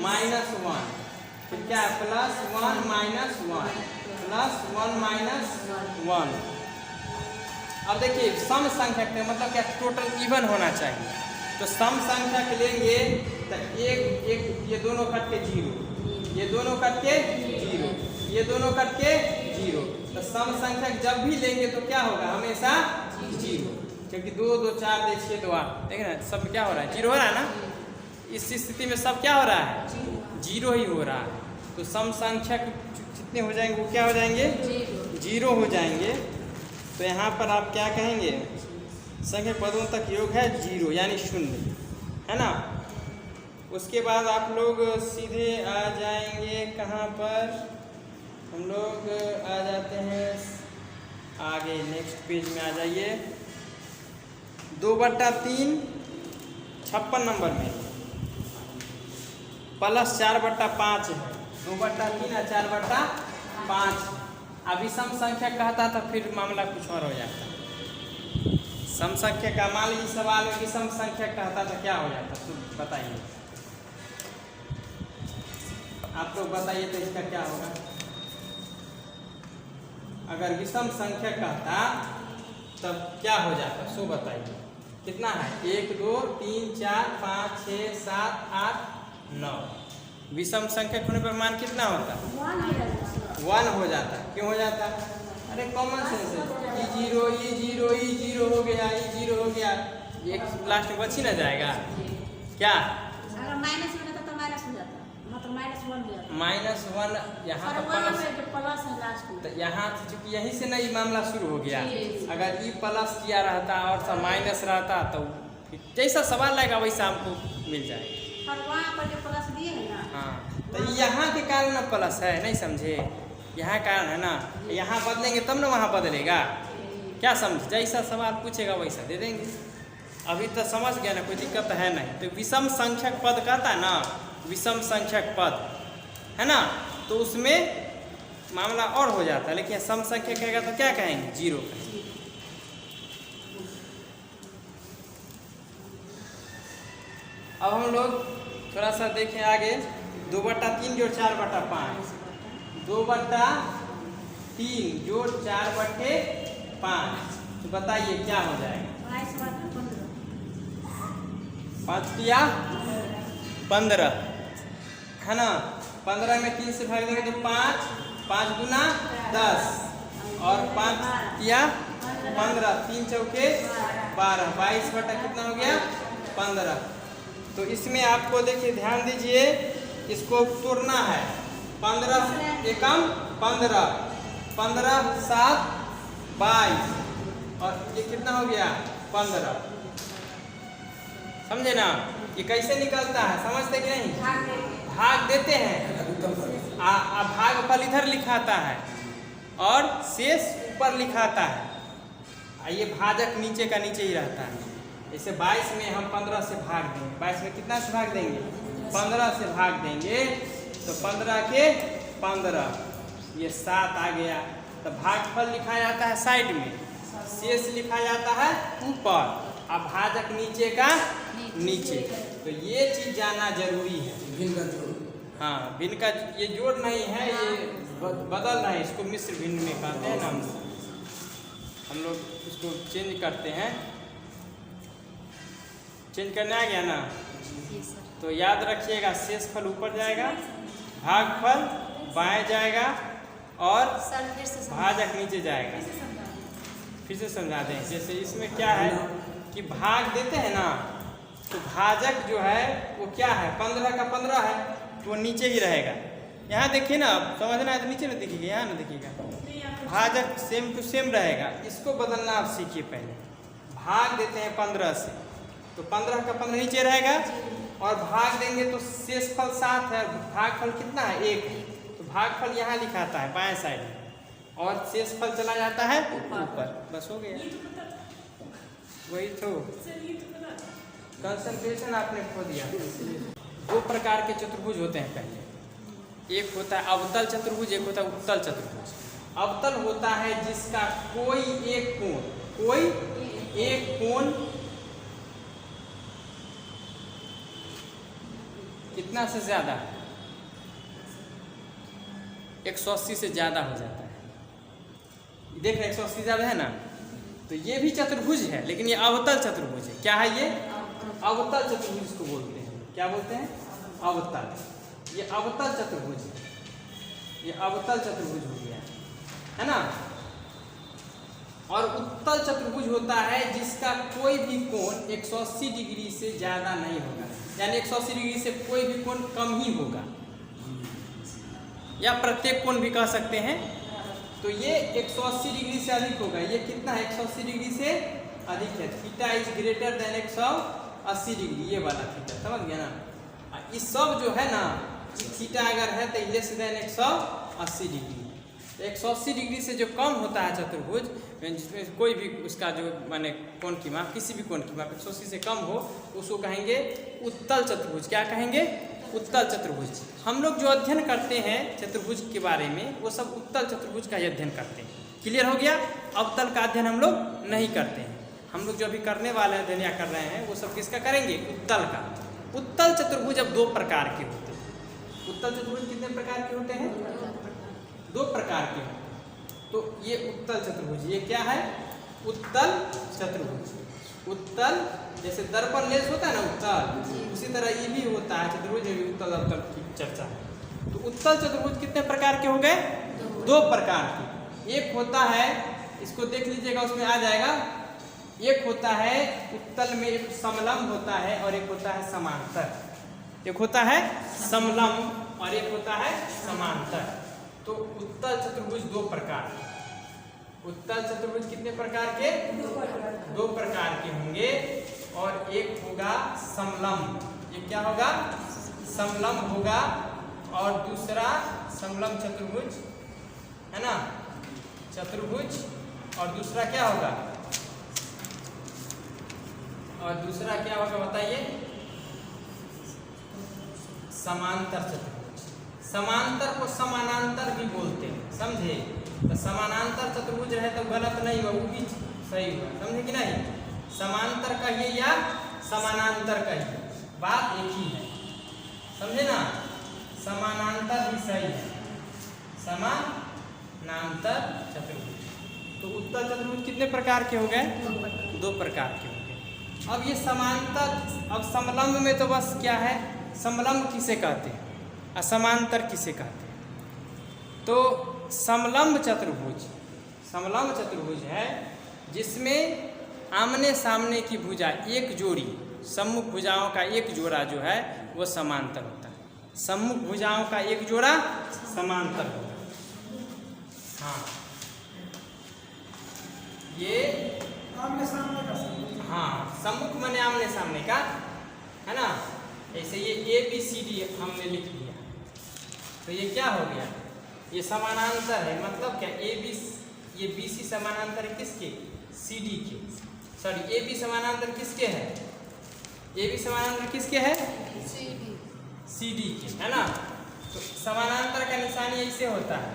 माइनस 1, फिर क्या है? +1 माइनस 1, +1 माइनस 1। अब देखिए, सम संख्यक में मतलब क्या? टोटल इवन होना चाहिए। तो सम संख्यक लेंगे तो एक ये दोनों कट के 0, ये दोनों कट के 0, ये दोनों कट के 0। तो सम संख्यक जब भी लेंगे तो क्या होगा? हमेशा 0, क्योंकि 2 2 4 देखिए 2 8, देखिए ना, सब क्या हो रहा है? 0 हो रहा है ना। इस स्थिति में सब क्या हो रहा है? 0 ही हो रहा है। तो सम संख्यक कितने हो जाएंगे? वो क्या हो जाएंगे? 0 हो जाएंगे। तो यहाँ पर आप क्या कहेंगे? संख्यक पदों तक योग है 0, यानी 0, है ना। उसके बाद आप लोग सीधे आ जाएंगे कहाँ पर? हम लोग आ जाते हैं आगे, नेक्स्ट पेज में आ जाइए। 2/3 56 नंबर में +4/5 है। 2/3 और 4/5। अभी सम संख्या कहता था फिर मामला कुछ और हो जाता। सम संख्या का मान लीजिए सवाल में विषम संख्या कहता तो क्या हो जाता, तो बताइए आप लोग बताइए तो इसका क्या होगा। अगर विषम संख्या कहता तब क्या हो जाता, सो बताइए। कितना है, 1 2 3 4 5 6 7 8 9। विषम संख्या होने पर मान कितना होता, 1 हो जाता। क्यों हो जाता, अरे कॉमन सेंस है। E0 हो गया, E0 हो गया, एक लास्ट में बच ही ना जाएगा क्या। अगर माइनस में रहता तो माइनस हो जाता, मतलब -1 हो जाता। -1 यहाँ तो प्लस है लास्ट में, तो यहाँ से चूंकि यहीं से नई मामला शुरू हो गया। अगर ई प्लस किया रहता और सब माइनस रहता तो जैसा सवाल रहेगा वैसा हमको मिल जाएगा। और वहाँ पर जो प्लस दिए है ना, हाँ तो यहाँ के कारण ना प्लस है, नहीं समझे, यहाँ कारण है ना, यहाँ बदलेंगे तब ना वहाँ बदलेगा, क्या समझे। जैसा सवाल पूछेगा वैसा दे देंगे। अभी तो समझ गया ना, कोई दिक्कत है नहीं। तो विषम संख्यक पद कहता है ना, विषम संख्यक पद है ना, तो उसमें मामला और हो जाता है। लेकिन सम संख्या कहेगा तो क्या कहेंगे, 0 कहेंगे। अब हम लोग थोड़ा सा देखें आगे, 2/3 जोड़ 4/5, 2/3 जोड़ 4/5, तो बताइए क्या हो जाएगा। 5 या 15 है ना। 15 में 3 से भाग देंगे तो 5, 5 गुना 10 और 5 या 15, 3 चौके 12, 22 बटा कितना हो गया, 15। तो इसमें आपको देखिए ध्यान दीजिए, इसको तोड़ना है। 15 एकम 15, 15 7 22 और ये कितना हो गया, 15। समझे ना, ये कैसे निकलता है, समझते कि नहीं। भाग देते हैं, भागफल इधर लिखाता है और शेष ऊपर लिखाता है। ये भाजक नीचे का नीचे ही रहता है। जैसे 22 में हम 15 से भाग देंगे, 22 में कितना से भाग देंगे, 15 से भाग देंगे, तो 15 के 15, ये 7 आ गया। तो भागफल लिखा जाता है साइड में, शेष लिखा जाता है ऊपर, अब भाजक नीचे का नीचे। तो ये चीज जानना जरूरी है। भिन्न का जोड़, हाँ भिन्न का, ये जोड़ नहीं है, ये बदल रहा है, इसको मिश्र भिन्न में कहते हैं ना। हम लोग इसको चेंज करते हैं, चेंज करने आ गया ना। तो याद रखिएगा, शेषफल ऊपर जाएगा, भागफल बाएं जाएगा और भाजक नीचे जाएगा। फिर से समझा दें, जैसे इसमें क्या है कि भाग देते हैं ना, तो भाजक जो है वो क्या है, 15 का 15 है, तो वो नीचे ही रहेगा। यहाँ देखिए ना, समझना है तो नीचे ना दिखेगा, यहाँ ना दिखेगा। भाजक सेम टू सेम रहेगा, इसको बदलना आप सीखिए। पहले भाग देते हैं 15 से, तो 15 का 15 नीचे रहेगा, और भाग देंगे तो शेषफल 7 है, भागफल कितना है 1, तो भागफल यहाँ लिखाता है बाएं साइड में, और शेषफल चला जाता है ऊपर। बस हो गया, वही तो कंसंट्रेशन आपने खो दिया। 2 प्रकार के चतुर्भुज होते हैं। पहले एक होता है अवतल चतुर्भुज, एक होता है उत्तल चतुर्भुज। अवतल होता है जिसका कोई एक कोण कितना से ज्यादा, 180 से ज्यादा हो जाता है। देख रहे 180 ज्यादा है ना, तो ये भी चतुर्भुज है, लेकिन ये अवतल चतुर्भुज है। क्या है ये, अवतल चतुर्भुज को बोलते हैं। क्या बोलते हैं, अवतल। ये अवतल चतुर्भुज है, ये अवतल चतुर्भुज हो गया है ना। और उत्तल चतुर्भुज होता है जिसका कोई भी कोण 180 डिग्री से ज्यादा नहीं होगा, यानी 180 डिग्री से कोई भी कोण कम ही होगा, या प्रत्येक कोण भी कह सकते हैं। तो ये 180 डिग्री से अधिक होगा। ये कितना है, 180 डिग्री से अधिक है। Theta is greater than 180 degree, ये वाला थीटा, समझ गया ना। इस सब जो है ना, थीटा अगर है तो लेस देन 180 डिग्री। तो 180 डिग्री से जो कम होता है चतुर्भुज, जिसमें कोई भी उसका जो माने कोण की माप, किसी भी कोण की माप 180 से कम हो, उसको कहेंगे उत्तल चतुर्भुज। क्या कहेंगे, उत्तल चतुर्भुज। हम लोग जो अध्ययन करते हैं चतुर्भुज के बारे में, वो सब उत्तल चतुर्भुज का अध्ययन करते हैं। क्लियर हो गया। अवतल का अध्ययन हम लोग नहीं करते हैं। हम लोग जो अभी करने वाले हैं, धनिया कर रहे हैं, वो सब किसका करेंगे? उत्तल का। उत्तल चतुर्भुज अब दो प्रकार के होते हैं। उत्तल चतुर्भुज कितने प्रकार के होते हैं? दो प्रकार के हैं। तो ये उत्तल चतुर्भुज, ये क्या है? उत्तल चतुर्भुज। उत्तल जैसे दर्पण लेंस होता है ना उत्तल, उसी तरह ये भी होता है चतुर्भुज में भी उत्तल अवतल की चर्चा है। तो उत्तल चतुर्भुज कितने प्रकार के हो गए? दो प्रकार के। एक होता है, इसको देख लीजिएगा, उसमें आ जाएगा। एक होता है उत्तल में एक समलंब होता है और एक होता है समांतर। एक होता है समलंब और एक होता है समांतर। तो उत्तल चतुर्भुज दो प्रकार के। उत्तल चतुर्भुज कितने प्रकार के? दो प्रकार के होंगे। और एक होगा समलंब। ये क्या होगा? समलंब होगा। और दूसरा समलंब चतुर्भुज है ना, चतुर्भुज। और दूसरा क्या होगा? और दूसरा क्या होगा बताइए? समांतर चतुर्भुज। समांतर को समानांतर भी बोलते हैं, समझे? तो समानांतर चतुर्भुज रहे तो गलत नहीं हुआ, वो भी सही हुआ, समझे कि नहीं? समांतर कहिए या समानांतर कहिए, बात एक ही है, समझे ना? समानांतर भी सही है, समानांतर चतुर्भुज। तो उत्तल चतुर्भुज कितने प्रकार के हो गए? दो प्रकार के हो गए। अब ये समांतर, अब समलंब में तो बस क्या है, समलंब किसे कहते हैं और समांतर किसे कहते हैं? तो समलंब चतुर्भुज, समलंब चतुर्भुज है जिसमें आमने सामने की भुजा एक जोड़ी, सम्मुख भुजाओं का एक जोड़ा जो है वो समांतर होता है। सम्मुख भुजाओं का एक जोड़ा समांतर होता है। हाँ, ये आमने सामने का हाँ, सम्मुख माने आमने सामने का, है ना? ऐसे ये ABCD हमने लिख लिया, तो ये क्या हो गया? ये समानांतर है। मतलब क्या? ये BC समानांतर है किसके? CD के। सॉरी, AB समानांतर किसके है? AB समानांतर किसके है? CD के, है ना? तो समानांतर का निशानी ऐसे होता है।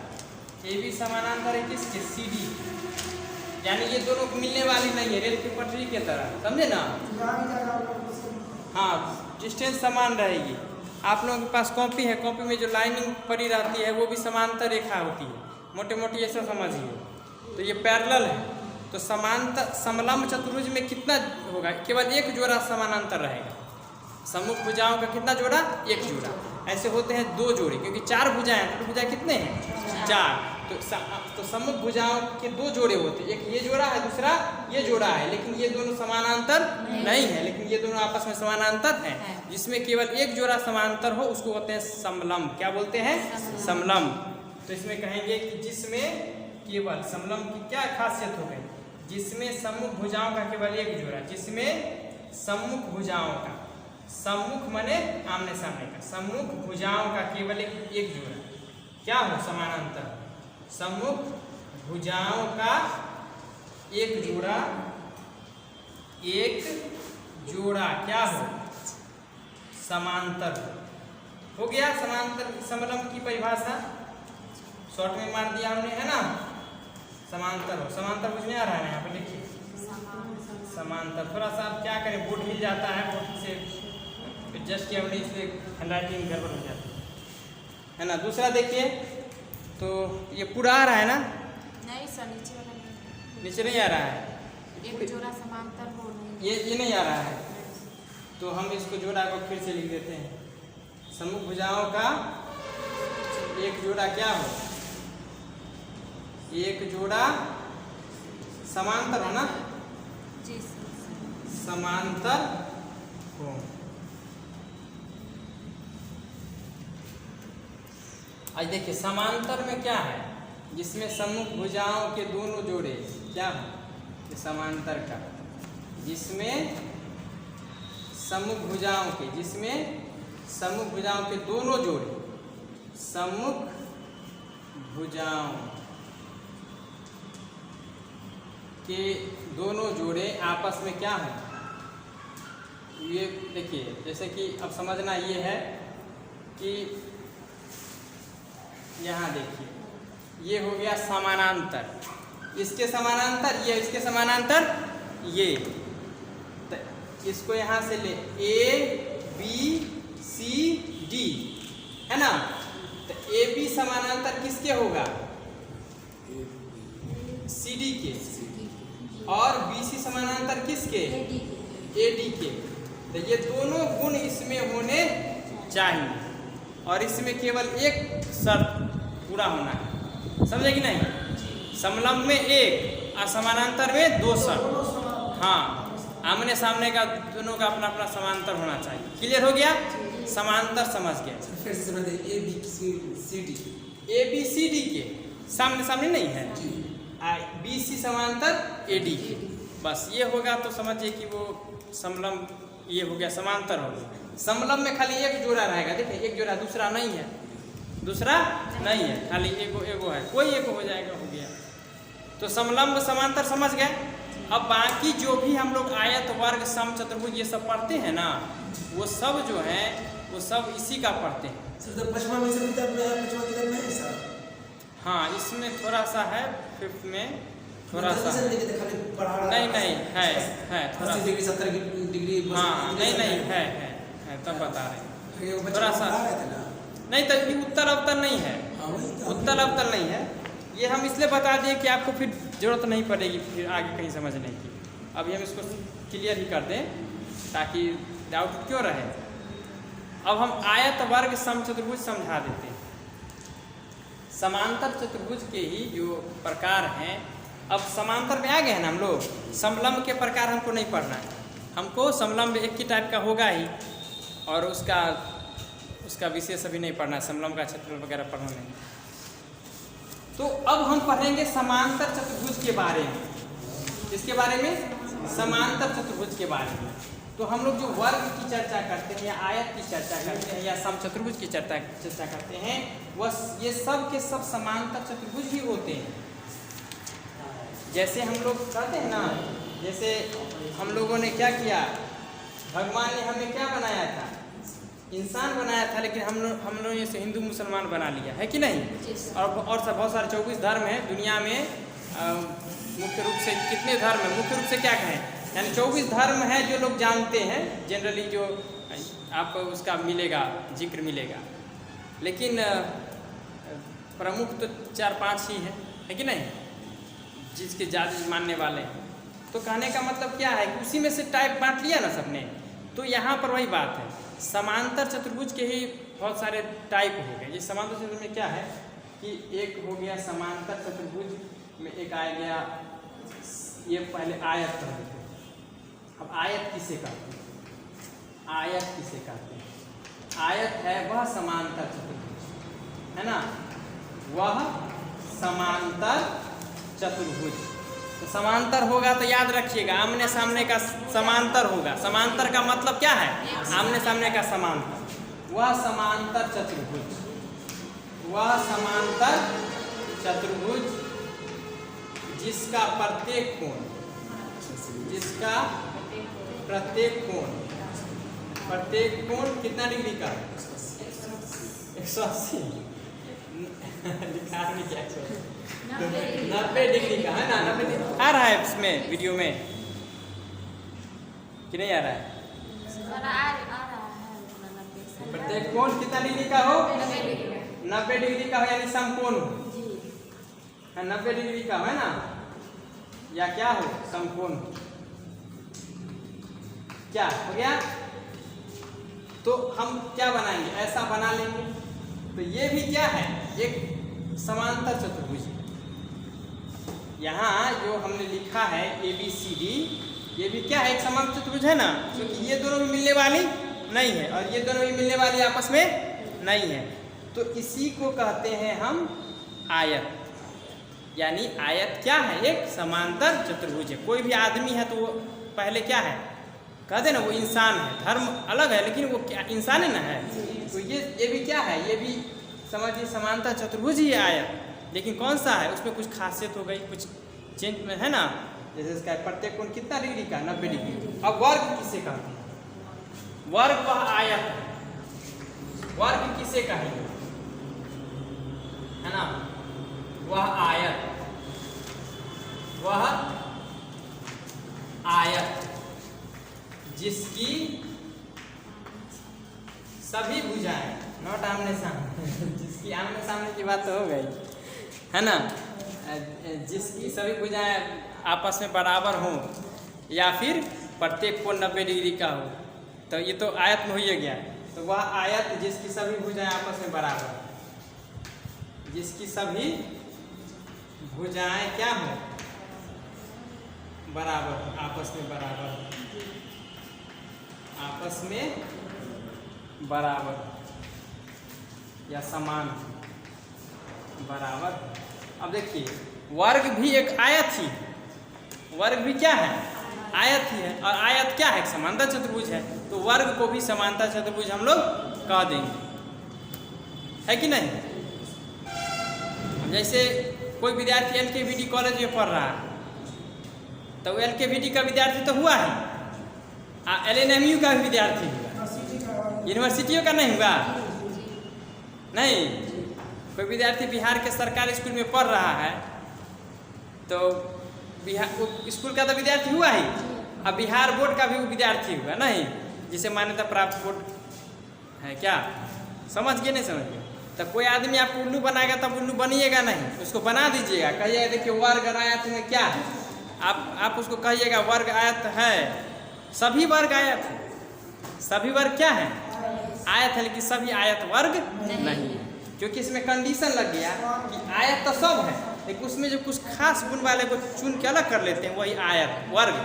AB समानांतर है किसके? CD। यानी ये दोनों मिलने वाली नहीं है, रेल की पटरी के तरह, समझे ना? हाँ, डिस्टेंस समान रहेगी। आप लोगों के पास कॉपी है, कॉपी में जो लाइनिंग पड़ी रहती है वो भी समांतर रेखा होती है, मोटे मोटी ऐसा समझिए। तो ये पैरेलल है। तो समांतर समलंब चतुर्भुज में कितना होगा? केवल एक जोड़ा समानांतर रहेगा। सम्मुख भुजाओं का कितना जोड़ा? एक जोड़ा। ऐसे होते हैं दो जोड़े, क्योंकि चार भुजाएं हैं। तो भुजाएं कितने हैं? चार। तो सम्मुख भुजाओं के दो जोड़े होते हैं, एक ये जोड़ा है, दूसरा ये जोड़ा है, लेकिन ये दोनों समानांतर नहीं है, लेकिन ये दोनों आपस में समानांतर हैं। जिसमें केवल एक जोड़ा समांतर हो उसको बोलते हैं समलंब। क्या बोलते हैं? समलंब। तो इसमें कहेंगे कि जिसमें केवल, समलंब की क्या खासियत हो गई? जिसमें सम्मुख भुजाओं का केवल एक जोड़ा, जिसमें सम्मुख भुजाओं का, सम्मुख माने आमने सामने का, सम्मुख भुजाओं का केवल एक जोड़ा क्या हो? समानांतर। सम्मुख भुजाओं का एक जोड़ा क्या हो? समांतर हो गया। समांतर समलंब की परिभाषा शॉर्ट में मार दिया हमने, है ना? समांतर हो, समांतर कुछ नहीं आ रहा है यहाँ पे, देखिए समांतर। थोड़ा सा आप क्या करें, बोर्ड हिल जाता है, बोर्ड से जस्ट किया हमने, इसलिए हैंडराइटिंग गड़बड़ हो जाती है ना? दूसरा देखिए, तो ये पूरा आ रहा है ना? नहीं सर, नीचे वाला नहीं। नीचे नहीं आ रहा है, एक जोड़ा समांतर हो नहीं। ये नहीं आ रहा है। तो हम इसको जोड़ा को फिर से लिख देते हैं। सम्मुख भुजाओं का एक जोड़ा क्या हो? एक जोड़ा समांतर हो ना? जी सर। समांतर हो। आज देखिए, समांतर में क्या है? जिसमें सम्मुख भुजाओं के दोनों जोड़े क्या हो? ये समांतर का, जिसमें सम्मुख भुजाओं के, जिसमें सम्मुख भुजाओं के दोनों जोड़े, सम्मुख भुजाओं के दोनों जोड़े आपस में क्या है? ये देखिए, जैसे कि अब समझना ये है कि यहाँ देखिए, ये हो गया समानांतर, इसके समानांतर, ये इसके समानांतर, ये, तो इसको यहाँ से ले ABCD है ना, तो AB समानांतर किसके होगा? CD के, और BC समानांतर किसके? AD के। तो ये दोनों गुण इसमें होने चाहिए, और इसमें केवल एक शर्त पूरा होना है, समझे कि नहीं? समलंब में एक और समानांतर में 2 शर्त। हाँ, आमने सामने का दोनों का अपना अपना समांतर होना चाहिए। क्लियर हो गया? समांतर समझ गए? फिर से समझ ABCD ABCD के सामने सामने नहीं है, BC समांतर AD के, बस ये होगा तो समझिए कि वो समलंब ये हो गया, समांतर हो गया। समलंब में खाली एक जोड़ा रहेगा, देखिए एक जोड़ा, दूसरा नहीं है, दूसरा नहीं है, खाली एगो एगो है, कोई एगो हो जाएगा, हो गया। तो समलंब समांतर समझ गए। अब बाकी जो भी हम लोग आयत वर्ग सम चतुर्भुज ये सब पढ़ते हैं ना, वो सब जो है वो सब इसी का पढ़ते हैं। सर तो पचमा में से किताब में है, पचमा किताब में है सर? हाँ, इसमें थोड़ा सा है, 5th में थोड़ा सा नहीं है थोड़ा 80 डिग्री 70 डिग्री। हाँ नहीं है तब बता रहे हैं थोड़ा सा। नहीं तो ये उत्तर अवतल नहीं है, उत्तर अवतल नहीं है, ये हम इसलिए बता दिए कि आपको फिर जरूरत नहीं पड़ेगी फिर आगे कहीं समझने की। अभी हम इसको क्लियर ही कर दें ताकि डाउट क्यों रहे। अब हम आयत वर्ग सम चतुर्भुज समझा देते हैं। समांतर चतुर्भुज के ही जो प्रकार हैं, अब समांतर में आ गए हैं ना हम लोग, समलंब के प्रकार हमको नहीं पढ़ना है, हमको समलंब एक ही टाइप का होगा ही, और उसका विशेष अभी नहीं पढ़ना है, समलंब का क्षेत्रफल वगैरह पढ़ना नहीं। तो अब हम पढ़ेंगे समांतर चतुर्भुज के बारे में। इसके बारे में समांतर चतुर्भुज के बारे में। तो हम लोग जो वर्ग की चर्चा करते हैं या आयत की चर्चा करते हैं या समचतुर्भुज की चर्चा करते हैं, वह ये सब के सब समांतर चतुर्भुज ही होते हैं। जैसे हम लोग कहते हैं ना, जैसे हम लोगों ने क्या किया, भगवान ने हमें क्या बनाया था? इंसान बनाया था, लेकिन हम लोग जैसे हिंदू मुसलमान बना लिया है कि नहीं? और सब बहुत सारे 24 धर्म हैं दुनिया में। मुख्य रूप से कितने धर्म है? मुख्य रूप से क्या कहें, यानी 24 धर्म है जो लोग जानते हैं, जनरली जो आपको उसका मिलेगा, जिक्र मिलेगा, लेकिन प्रमुख तो 4-5 ही है कि नहीं, जिसके ज़्यादा मानने वाले हैं। तो कहने का मतलब क्या है कि उसी में से टाइप बांट लिया ना सबने। तो यहाँ पर वही बात है, समांतर चतुर्भुज के ही बहुत सारे टाइप हो गए। ये समांतर चतुर्भुज में क्या है कि एक हो गया समांतर चतुर्भुज में, एक आ गया ये पहले आयत कहते हैं। अब आयत किसे कहते हैं? आयत किसे कहते हैं? आयत है वह समांतर चतुर्भुज, है ना, वह समांतर चतुर्भुज। तो समांतर होगा तो याद रखिएगा, आमने सामने का समांतर होगा। समांतर का मतलब क्या है? आमने सामने का समांतर। वह समांतर चतुर्भुज, वह समांतर चतुर्भुज जिसका प्रत्येक कोण, जिसका प्रत्येक कोण कितना डिग्री का? 180 लिखा नहीं क्या, 90 डिग्री का है ना। 90 आ रहा है इसमें वीडियो में कि नहीं आ रहा है? प्रत्येक कोण कितना डिग्री का हो? 90 डिग्री का हो, यानी समकोण हो। 90 डिग्री का है ना, या क्या हो? समकोण हो। क्या हो गया? तो हम क्या बनाएंगे? ऐसा बना लेंगे। तो ये भी क्या है? एक समांतर चतुर्भुज। यहाँ जो हमने लिखा है ABCD, ये भी क्या है? एक समांतर चतुर्भुज है ना, क्योंकि ये दोनों भी मिलने वाली नहीं है और ये दोनों भी मिलने वाली आपस में नहीं है। तो इसी को कहते हैं हम आयत। यानी आयत क्या है? एक समांतर चतुर्भुज है। कोई भी आदमी है तो वो पहले क्या है? कहते ना वो इंसान है, धर्म अलग है लेकिन वो क्या इंसान है ना है। तो ये भी क्या है? ये भी समझिए समांतर चतुर्भुज ही आयत, लेकिन कौन सा है? उसमें कुछ खासियत हो गई, कुछ चेंज में है ना। जैसे इसका प्रत्येक कोण कितना डिग्री का? 90 डिग्री। अब वर्ग किसे कहते हैं? वर्ग वह आयत है। वर्ग किसे कहेंगे? है ना, वह आयत, वह आयत जिसकी सभी भुजाएं, नॉट आमने सामने जिसकी आमने सामने की बात तो हो गई है ना, जिसकी सभी भुजाएं आपस में बराबर हों या फिर प्रत्येक कोण 90 डिग्री का हो, तो ये तो आयत में हो ही गया। तो वह आयत जिसकी सभी भुजाएं आपस में बराबर, जिसकी सभी भुजाएं क्या हो, बराबर, आपस में बराबर, आपस में बराबर या समान, बराबर। अब देखिए वर्ग भी एक आयत ही, वर्ग भी क्या है, आयत ही है, और आयत क्या है, समांतर चतुर्भुज है, तो वर्ग को भी समांतर चतुर्भुज हम लोग कह देंगे, है कि नहीं। जैसे कोई विद्यार्थी एलकेवीडी कॉलेज में पढ़ रहा है, तो एलकेवीडी का विद्यार्थी तो हुआ है, एलएनएमयू का भी विद्यार्थी हुआ, यूनिवर्सिटियों का नहीं हुआ, नहीं। कोई विद्यार्थी बिहार के सरकारी स्कूल में पढ़ रहा है, तो बिहार स्कूल का तो विद्यार्थी हुआ ही, अब बिहार बोर्ड का भी विद्यार्थी हुआ, नहीं, जिसे मान्यता प्राप्त बोर्ड है, क्या समझ गए, नहीं समझ गए। तो कोई आदमी आपको उल्लू बनाएगा तब उल्लू बनिएगा नहीं, उसको बना दीजिएगा, कहिएगा देखिए वर्ग आयत में क्या है, आप उसको कहिएगा वर्ग आयत है, सभी वर्ग आयत है, सभी वर्ग क्या है, आयत है, लेकिन सभी आयत वर्ग नहीं, क्योंकि इसमें कंडीशन लग गया कि आयत तो सब है, लेकिन उसमें जो कुछ खास गुण वाले को चुन के अलग कर लेते हैं, वही आयत वर्ग,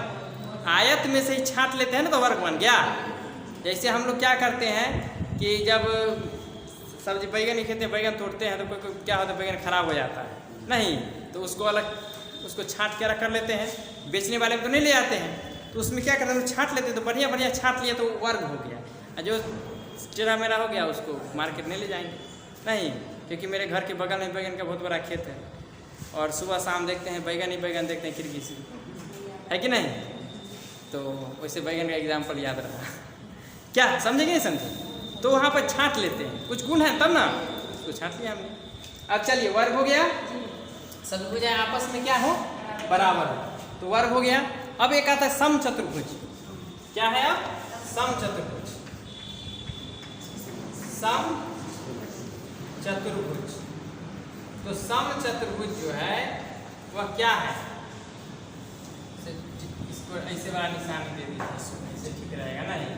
आयत में से ही छांट लेते हैं ना, तो वर्ग बन गया। जैसे हम लोग क्या करते हैं कि जब सब्जी बैगन ही खेते हैं, बैगन तोड़ते हैं, तो कोई क्या होता है, बैगन खराब हो जाता है, नहीं, तो उसको अलग, उसको छांट के कर लेते हैं, बेचने वाले में तो नहीं ले आते हैं, तो उसमें क्या करते हैं, छांट लेते हैं, तो बढ़िया बढ़िया छांट लिया तो वर्ग हो गया, और जो टेढ़ा मेरा हो गया उसको मार्केट नहीं ले जाएंगे, नहीं, क्योंकि मेरे घर के बगल में बैगन का बहुत बड़ा खेत है, और सुबह शाम देखते हैं बैगन ही बैगन देखते हैं खिड़की से, है कि नहीं। तो वैसे बैगन का एग्जाम्पल याद रहा, क्या समझे कि नहीं समझे, तो वहाँ पर छांट लेते हैं, कुछ गुण है तब ना, उसको छांट लिया हमने। अब चलिए वर्ग हो गया, सभी भुजाएं आपस में क्या हो, बराबर हो, तो वर्ग हो गया। अब एक आता है सम चतुर्भुज, क्या है अब, सम चतुर्भुज, सम चतुर्भुज। तो सम चतुर्भुज जो है वह क्या है, इसको ऐसे वाला निशान दे दीजिए, ऐसे ठीक रहेगा ना, ये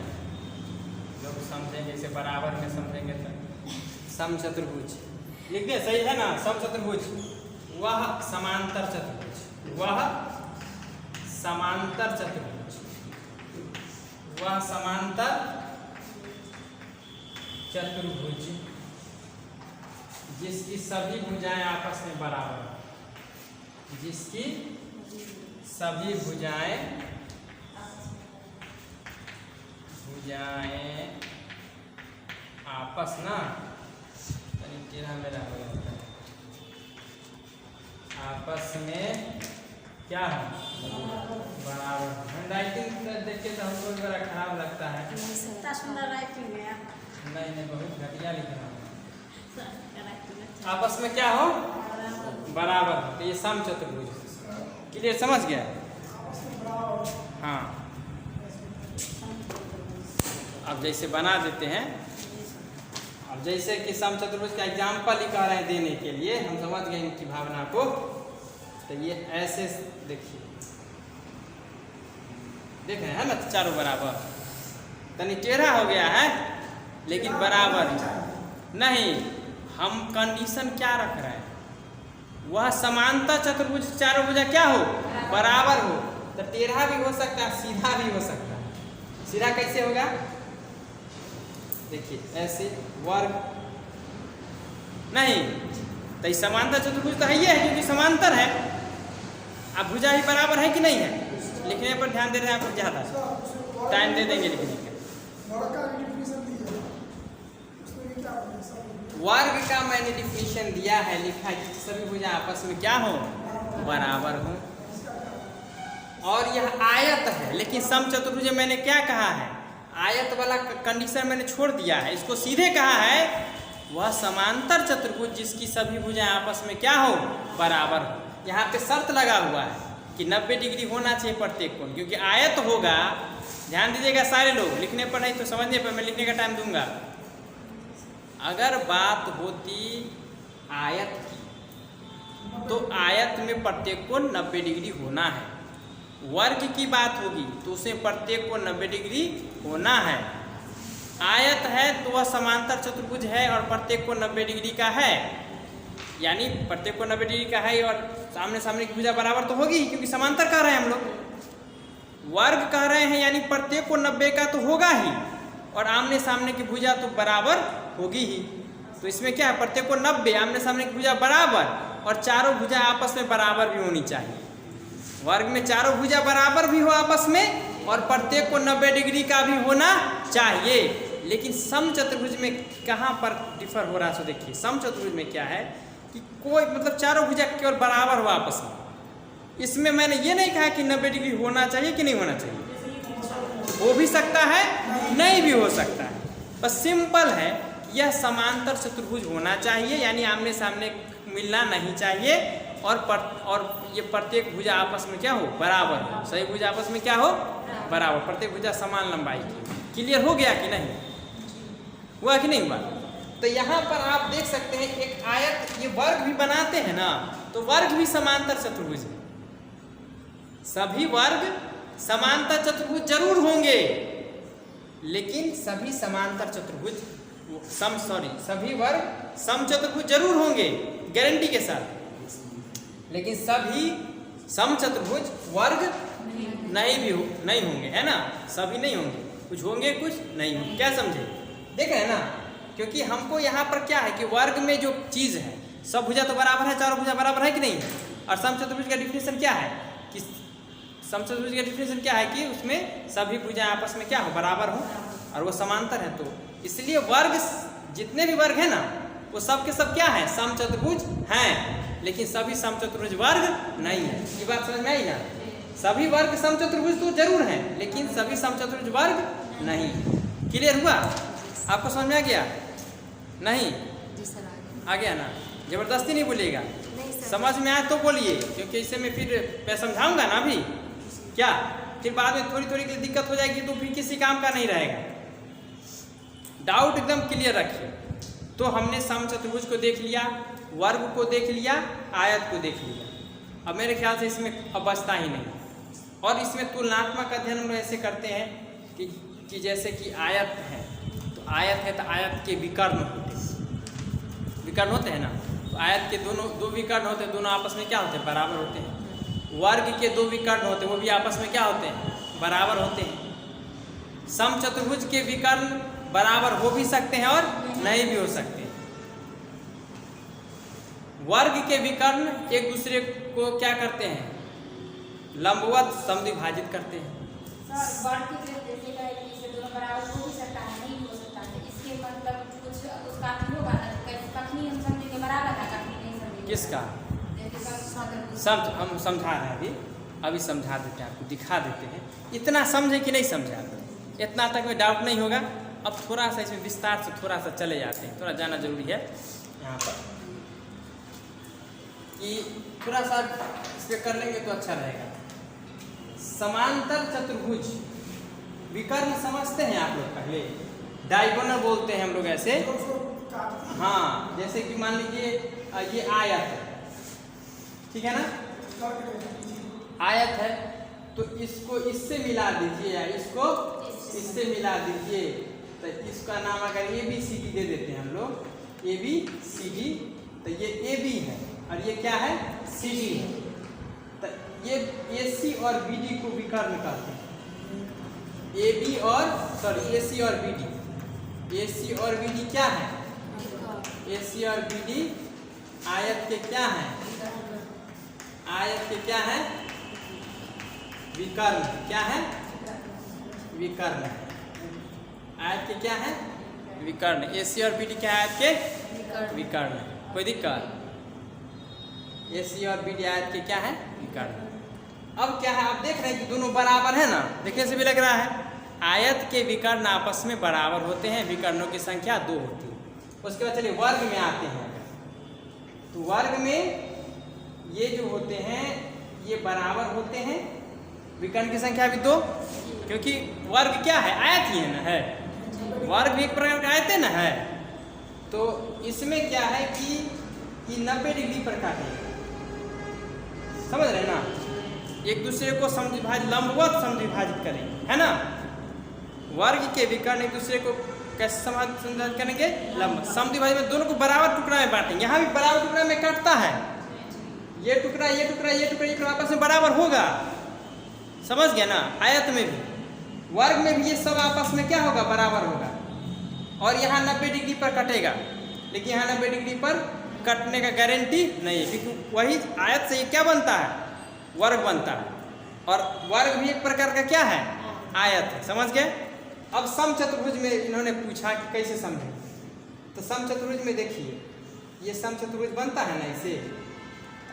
लोग समझेंगे, इसे बराबर में समझेंगे तो सम चतुर्भुज लिख दे, सही है ना। सम चतुर्भुज वह समांतर चतुर्भुज, वह समांतर चतुर्भुज, वह समांतर चतुर्भुज जिसकी सभी भुजाएं आपस में बराबर हो, जिसकी सभी भुजाएं आपस ना, टेढ़ा मेढ़ा हो जाता है, आपस में क्या है, बराबर। हैंडराइटिंग देख के तो हमको बड़ा खराब लगता है, इतना सुंदर राइटिंग है, नहीं बहुत घटिया लिखना है, आपस में क्या हो, बराबर। तो ये सम चतुर्भुज, क्लियर, समझ गया, हाँ। अब जैसे बना देते हैं, अब जैसे कि सम चतुर्भुज का एग्जाम्पल ही कह रहे हैं देने के लिए, हम समझ गए इनकी भावना को। तो ये ऐसे देखिए, देख रहे हैं ना, चारों बराबर, तनी टेढ़ा हो गया है लेकिन बराबर नहीं। हम कंडीशन क्या रख रहे हैं, वह समांतर चतुर्भुज चारों भुजा क्या हो, बराबर हो। तो टेढ़ा भी हो सकता है, सीधा भी हो सकता है। सीधा कैसे होगा, देखिए ऐसे वर्ग नहीं, तो ये समांतर चतुर्भुज तो है ही है, क्योंकि समांतर है। अब भुजा ही बराबर है कि नहीं है, लिखने पर ध्यान दे रहे हैं आप ज़्यादा, टाइम दे देंगे लिखने का। वर्ग का मैंने डिफिनीशन दिया है, लिखा है कि सभी भुजा आपस में क्या हो, बराबर हो। और यह आयत है, लेकिन सम चतुर्भुज मैंने क्या कहा है, आयत वाला कंडीशन मैंने छोड़ दिया है, इसको सीधे कहा है वह समांतर चतुर्भुज जिसकी सभी भुजाएं आपस में क्या हो, बराबर हो। यहाँ पे शर्त लगा हुआ है कि 90 डिग्री होना चाहिए प्रत्येक कोण, क्योंकि आयत होगा। ध्यान दीजिएगा सारे लोग, लिखने पर नहीं तो समझने पर, मैं लिखने का टाइम दूंगा। अगर बात होती आयत की तो आयत में प्रत्येक कोण 90 डिग्री होना है। वर्ग की बात होगी तो उसमें प्रत्येक कोण 90 डिग्री होना है। आयत है तो वह समांतर चतुर्भुज है और प्रत्येक कोण 90 डिग्री का है, यानी प्रत्येक कोण 90 डिग्री का है और सामने सामने की भुजा बराबर तो होगी ही, क्योंकि समांतर कह रहे हैं हम लोग। वर्ग कह रहे हैं यानी प्रत्येक कोण 90 का तो होगा ही और आमने सामने की भुजा तो बराबर होगी ही। तो इसमें क्या है, प्रत्येक कोण 90, आमने सामने की भुजा बराबर और चारों भुजा आपस में बराबर भी होनी चाहिए। वर्ग में चारों भुजा बराबर भी हो आपस में और प्रत्येक को 90 डिग्री का भी होना चाहिए। लेकिन समचतुर्भुज में कहाँ पर डिफर हो रहा है, सो देखिए समचतुर्भुज में क्या है कि कोई मतलब चारों भुजा केवल बराबर हो आपस में। इसमें मैंने ये नहीं कहा कि 90 डिग्री होना चाहिए कि नहीं होना चाहिए, हो भी सकता है नहीं भी हो सकता है, बस सिंपल है यह समांतर चतुर्भुज होना चाहिए, यानी आमने सामने मिलना नहीं चाहिए और ये प्रत्येक भुजा आपस में क्या हो, बराबर हो। सही भुजा आपस में क्या हो, बराबर, प्रत्येक भुजा समान लंबाई की। क्लियर हो गया कि नहीं, हुआ कि नहीं हुआ? तो यहाँ पर आप देख सकते हैं एक आयत, ये वर्ग भी बनाते हैं ना, तो वर्ग भी समांतर चतुर्भुज है। सभी वर्ग समांतर चतुर्भुज जरूर होंगे, लेकिन सभी समांतर चतुर्भुज सभी वर्ग समचतुर्भुज जरूर होंगे गारंटी के साथ, लेकिन सभी समचतुर्भुज वर्ग नहीं होंगे, है ना। सभी नहीं होंगे, कुछ होंगे कुछ नहीं होंगे। क्या समझे, देख रहे हैं ना, क्योंकि हमको यहाँ पर क्या है कि वर्ग में जो चीज़ है सब भुजा तो बराबर है, चारों भुजा बराबर है कि नहीं। और समचतुर्भुज का डिफिनेशन क्या है कि समचतुर्भुज का डिफिनेशन क्या है कि उसमें सभी भुजा आपस में क्या हो, बराबर हो और वो समांतर है। तो इसलिए वर्ग, जितने भी वर्ग है ना, वो सब के सब क्या है, समचतुर्भुज हैं, लेकिन सभी समचतुर्भुज वर्ग नहीं है। ये बात समझ में आई ना। सभी वर्ग समचतुर्भुज तो जरूर हैं, लेकिन सभी समचतुर्भुज वर्ग नहीं। क्लियर हुआ, आपको समझ में आ गया? नहीं आ गया ना, जबरदस्ती नहीं बोलिएगा, समझ में आए तो बोलिए, क्योंकि इससे मैं फिर मैं समझाऊंगा ना अभी, क्या फिर बाद में थोड़ी थोड़ी दिक्कत हो जाएगी तो फिर किसी काम का नहीं रहेगा। डाउट एकदम क्लियर रखिए। तो हमने समचतुर्भुज को देख लिया, वर्ग को देख लिया, आयत को देख लिया। अब मेरे ख्याल से इसमें अब बचता ही नहीं। और इसमें तुलनात्मक अध्ययन हम लोग ऐसे करते हैं कि जैसे कि आयत है तो आयत है तो आयत के विकर्ण होते हैं ना, तो आयत के दो विकर्ण होते हैं, दोनों आपस में क्या होते हैं, बराबर होते हैं। वर्ग के दो विकर्ण होते हैं, वो भी आपस में क्या होते हैं, बराबर होते हैं। समचतुर्भुज के विकर्ण बराबर हो भी सकते हैं और नहीं भी हो सकते। वर्ग के विकर्ण एक दूसरे को क्या करते हैं, लंबवत समद्विभाजित करते हैं। वर्ग की जैसे का है कि इसे दोनों बराबर हो भी सकता है, नहीं भी हो सकता है, इसके मतलब कुछ उसका अर्थ होगा ना, कैसे कखनी हम समझेंगे बराबर है, कखनी नहीं समझेंगे। किसका सब हम समझा रहे हैं, अभी समझा देते हैं, आपको दिखा देते हैं। इतना समझे कि नहीं समझा, इतना तक में डाउट नहीं होगा। अब थोड़ा सा इसमें विस्तार से थोड़ा सा चले जाते हैं, थोड़ा जाना जरूरी है यहाँ पर, कि थोड़ा सा इस पर कर लेंगे तो अच्छा रहेगा। समांतर चतुर्भुज विकर्ण समझते हैं आप लोग, पहले डायगोनल बोलते हैं हम लोग ऐसे। हाँ, जैसे कि मान लीजिए ये आयत है, ठीक है ना, आयत है तो इसको इससे मिला दीजिए या इसको इससे मिला दीजिए, तो इसका नाम अगर ABCD दे देते हैं हम लोग, ABCD, तो ये AB है और ये क्या है, CD है। तो ये AC और BD को विकर्ण कहते हैं। AC और BD, AC और BD क्या है, AC और BD आयत के क्या हैं, आयत के क्या है, विकर्ण। क्या है, विकर्ण। आयत के क्या है, विकर्ण। AC और BD क्या है, आयत के विकर्ण। कोई दिक्कत, AC और BD आयत के क्या है, विकर्ण। अब क्या है, आप देख रहे हैं कि दोनों बराबर है ना, देखने से भी लग रहा है। आयत के विकर्ण आपस में बराबर होते हैं, विकर्णों की संख्या 2 होती है। उसके बाद चलिए वर्ग में आते हैं। तो वर्ग में ये जो होते हैं ये बराबर होते हैं। विकर्ण की संख्या भी 2, क्योंकि वर्ग क्या है, आयत ही है ना, है वर्ग भी एक प्रकार का आयत है ना, है। तो इसमें क्या है कि ये 90 डिग्री पर काटेगा, समझ रहे हैं ना, एक दूसरे को समद्विभाजित लंबवत समद्विभाजित करेंगे, है ना। वर्ग के विकर्ण एक दूसरे को कैसे समद्विभाजित करेंगे, लंब समद्विभाजित में दोनों को बराबर टुकड़ा में बांटेंगे। यहाँ भी बराबर टुकड़ा में काटता है, ये टुकड़ा ये टुकड़ा ये टुकड़ा ये टुकड़ा आपस में बराबर होगा, समझ गया ना। आयत में भी वर्ग में भी ये सब आपस में क्या होगा, बराबर होगा। और यहाँ 90 डिग्री पर कटेगा, लेकिन यहाँ 90 डिग्री पर कटने का गारंटी नहीं है, क्योंकि वही आयत से ये क्या बनता है, वर्ग बनता है। और वर्ग भी एक प्रकार का क्या है, आयत है, समझ गए। अब समचतुर्भुज में इन्होंने पूछा कि कैसे समझे, तो समचतुर्भुज में देखिए, ये समचतुर्भुज बनता है ना, इसे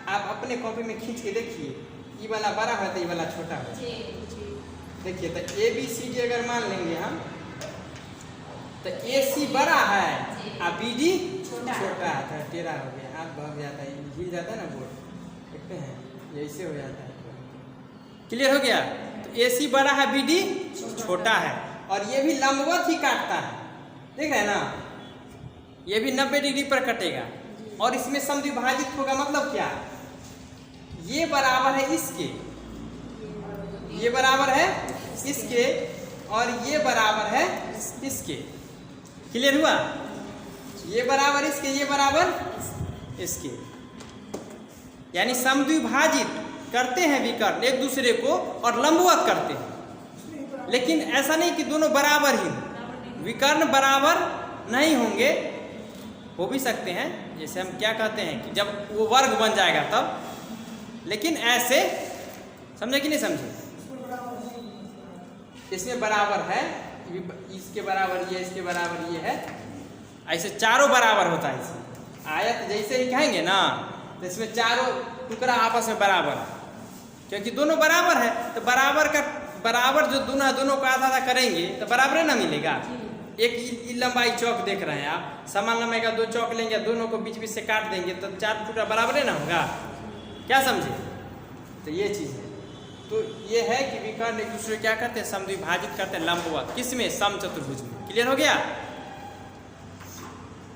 आप अपने कॉपी में खींच के देखिए, ये वाला बड़ा है तो ये वाला छोटा है। देखिए तो ABCD अगर मान लेंगे हम, तो AC बड़ा है और BD छोटा है, तो टेढ़ा हो गया, हाथ भाग जाता है, हिल जाता है ना बोर्ड, देखते हैं ये ऐसे हो जाता है। क्लियर हो गया। तो AC बड़ा है, BD छोटा है, और ये भी लंबवत ही काटता है, देख रहे हैं ना, ये भी 90 डिग्री पर कटेगा और इसमें समद्विभाजित होगा। मतलब क्या, ये बराबर है इसके, ये बराबर है इसके, और ये बराबर है इसके। क्लियर हुआ, ये बराबर इसके, ये बराबर इसके, यानी समद्विभाजित करते हैं विकर्ण एक दूसरे को और लंबवत करते हैं। लेकिन ऐसा नहीं कि दोनों बराबर ही, विकर्ण बराबर नहीं होंगे, हो भी सकते हैं, जैसे हम क्या कहते हैं कि जब वो वर्ग बन जाएगा तब, लेकिन ऐसे समझे कि नहीं समझे, इसमें बराबर है, इसके बराबर ये, इसके बराबर ये है, ऐसे चारों बराबर होता है। इसमें आयत जैसे ही कहेंगे ना, तो इसमें चारों टुकड़ा आपस में बराबर है, क्योंकि दोनों बराबर है। तो बराबर जो दोनों को आधा आधा करेंगे तो बराबर ना मिलेगा। एक लंबाई चौक देख रहे हैं आप, समान लंबाई का 2 चौक लेंगे, दोनों को बीच बीच से काट देंगे तो 4 टुकड़ा बराबर ना होगा, क्या समझे। तो ये चीज़ है। तो ये है कि विकर्ण एक दूसरे क्या करते हैं, समद्विभाजित करते हैं लंबवत, किसमें, समचतुर्भुज में। क्लियर हो गया।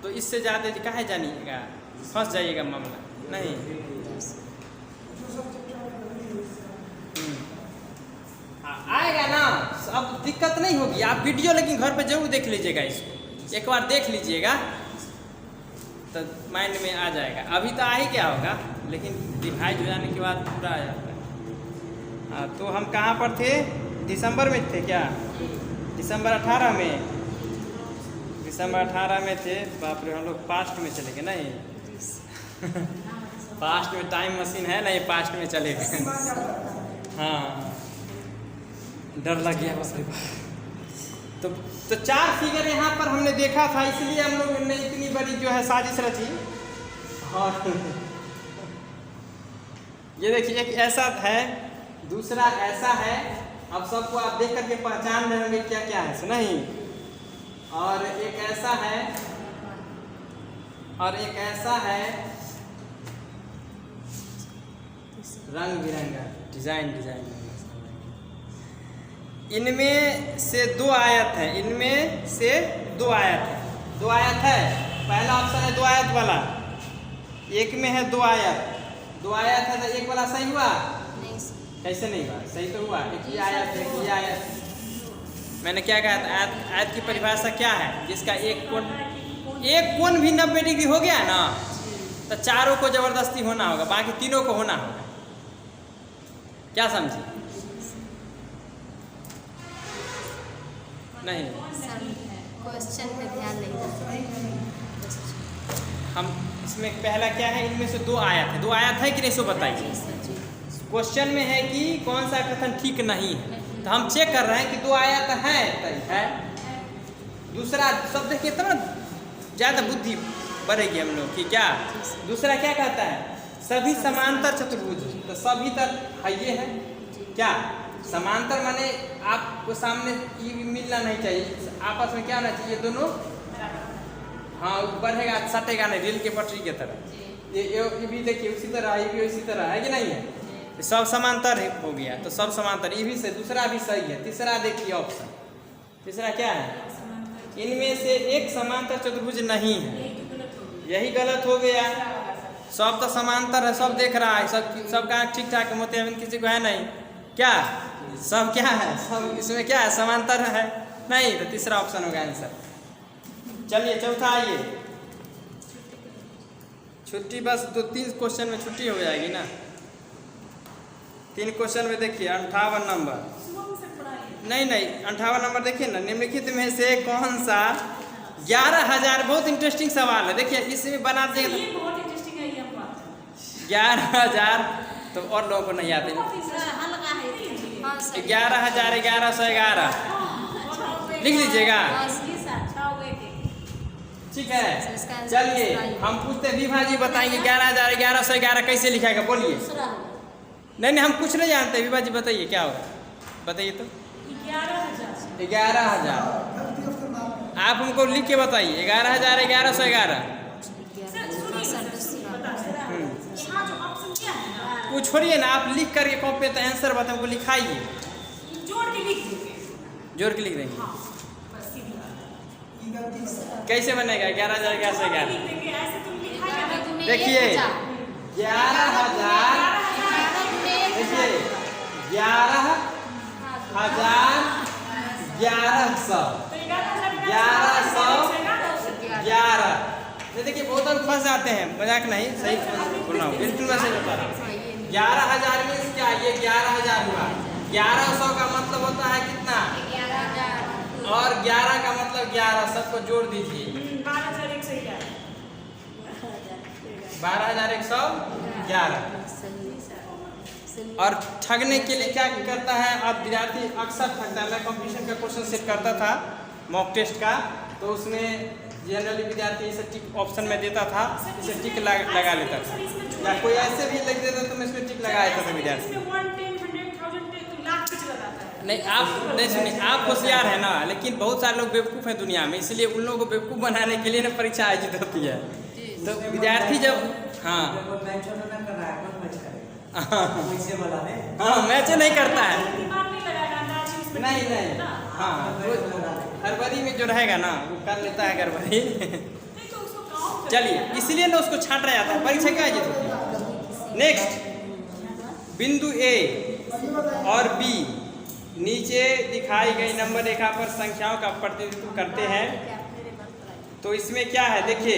तो इससे ज़्यादा काहे जानिएगा, फंस जाइएगा मामला नहीं। आएगा ना, अब दिक्कत नहीं होगी। आप वीडियो लेकिन घर पे जरूर देख लीजिएगा, इसको एक बार देख लीजिएगा तो माइंड में आ जाएगा। अभी तो आ ही क्या होगा, लेकिन डिवाइड हो जाने के बाद पूरा आ जाता है। हाँ, तो हम कहाँ पर थे, दिसंबर में थे क्या, दिसंबर 18 में, दिसंबर 18 में थे। बाप रे, हम लोग पास्ट में चले गए नहीं पास्ट में टाइम मशीन है नहीं, पास्ट में चले गए। हाँ, डर लग गया बस। तो 4 फिगर यहाँ पर हमने देखा था, इसलिए हम लोग ने इतनी बड़ी जो है साजिश रची। और ये देखिए, एक ऐसा है, दूसरा ऐसा है। अब सबको आप देख करके पहचान रहे होंगे क्या क्या है, नहीं। और एक ऐसा है, और एक ऐसा है, रंग बिरंगा डिजाइन। इनमें से 2 आयत है, इनमें से 2 आयत है, 2 आयत है। पहला ऑप्शन है 2 आयत वाला, एक में है 2 आयत, 2 आयत है तो एक वाला सही हुआ नहीं, कैसे नहीं हुआ, सही तो हुआ। एक ही आयत है, ये आयत। मैंने क्या कहा था, आयत की परिभाषा क्या है, जिसका एक कोण भी 90 डिग्री हो गया ना, तो चारों को जबरदस्ती होना होगा, बाकी तीनों को होना होगा। क्या समझे, नहीं क्वेश्चन पे ध्यान नहीं। हम इसमें पहला क्या है, इनमें से 2 आयत है, 2 आयत है कि नहीं, सो बताइए। क्वेश्चन में है कि कौन सा कथन ठीक नहीं है, तो हम चेक कर रहे हैं कि 2 आयत है। दूसरा सब देखिए तब ना ज़्यादा बुद्धि बढ़ेगी हम लोग की। क्या दूसरा क्या कहता है, सभी समांतर चतुर्भुज, तो सभी तर है, ये है क्या, समांतर माने आपको सामने ये मिलना नहीं चाहिए, आपस में क्या होना चाहिए, दोनों हाँ बढ़ेगा, सटेगा नहीं, रेल के पटरी की तरह। ये भी देखिए उसी तरह, ये भी उसी तरह है कि नहीं है। सब समांतर हो गया, तो सब समांतर, ये भी सही, दूसरा भी सही है। तीसरा देखिए ऑप्शन, तीसरा क्या है, इनमें से एक समांतर चतुर्भुज नहीं है, यही गलत हो गया। सब तो समांतर है, सब देख रहा है, सबका ठीक ठाक है, मोतियाबिंद किसी को है नहीं, क्या सब क्या है, सब इसमें क्या है, समांतर है नहीं, तो तीसरा ऑप्शन होगा आंसर। चलिए चौथा आइए, छुट्टी बस 2-3 क्वेश्चन में छुट्टी हो जाएगी ना। 3 क्वेश्चन में देखिए 58 नंबर, नहीं 58 नंबर देखिए ना, निम्नलिखित में से कौन सा 11,000, बहुत इंटरेस्टिंग सवाल है, देखिए इसमें बना देंगे 11,000, तो और लोगों को नहीं आते। 11,1111 लिख लीजिएगा, ठीक है। चलिए हम पूछते हैं, विभा जी बताएंगे 11,1111 कैसे लिखाएगा, बोलिए। नहीं हम कुछ नहीं जानते, विभा जी बताइए क्या होगा, बताइए तो। 11,000 आप हमको लिख के बताइए, 11,1111। वो छोड़िए ना, आप लिख करके कॉपी पे तो आंसर बताए, हमको लिखाइए, जोड़ के लिख देंगे। कैसे बनेगा 11,1111? देखिए 11,000, देखिए 11,1111। देखिए बहुत लोग फंस जाते हैं, मजाक नहीं, सही बोल रहा हूँ, बिल्कुल मैं सही बता रहा हूँ। 11,000 मीन्स क्या, ये 11,000 हुआ, 1100 का मतलब होता है कितना, और 11 का मतलब 11, सबको जोड़ दीजिए, 12,111। और ठगने के लिए क्या करता है, अब विद्यार्थी अक्सर ठगता है। मैं कंपटीशन का क्वेश्चन सेट करता था मॉक टेस्ट का, तो उसमें जनरली विद्यार्थी इसे टिक ऑप्शन में देता था, इसे टिक लगा लेता था, या कोई ऐसे भी लिख देता तो मैं इसमें टिक लगा देता था विद्यार्थी। नहीं आप नहीं सुनिए, आप होशियार है ना, लेकिन बहुत सारे लोग बेवकूफ़ हैं दुनिया में, इसलिए उन लोगों को बेवकूफ़ बनाने के लिए ना परीक्षा आयोजित होती है। तो विद्यार्थी जब हाँ मैच नहीं करता है, नहीं हाँ, गड़बड़ी में जो रहेगा ना वो कर लेता है गड़बड़ी। चलिए इसलिए ना उसको छांटा जाता है, परीक्षा क्या आयोजित होती है। नेक्स्ट, बिंदु ए और बी नीचे दिखाई गई नंबर रेखा पर संख्याओं का प्रतिनिधित्व करते हैं, तो इसमें क्या है, देखिए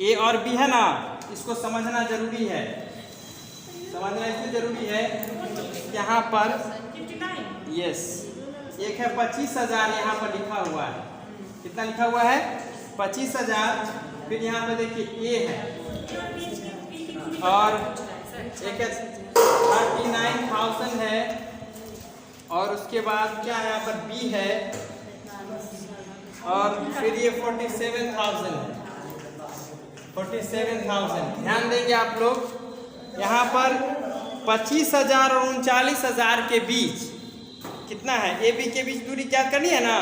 ए और बी है ना, इसको समझना जरूरी है, समझना इसलिए जरूरी है, यहाँ पर यस एक है 25,000, यहाँ पर लिखा हुआ है, कितना लिखा हुआ है 25,000, फिर यहाँ पर देखिए ए है, और एक है 39,000 है, और उसके बाद क्या है यहाँ पर बी है, और फिर ये 47,000 है, 47,000। ध्यान देंगे आप लोग, यहाँ पर 25,000 और 39,000 के बीच कितना है, ए बी के बीच दूरी क्या करनी है ना,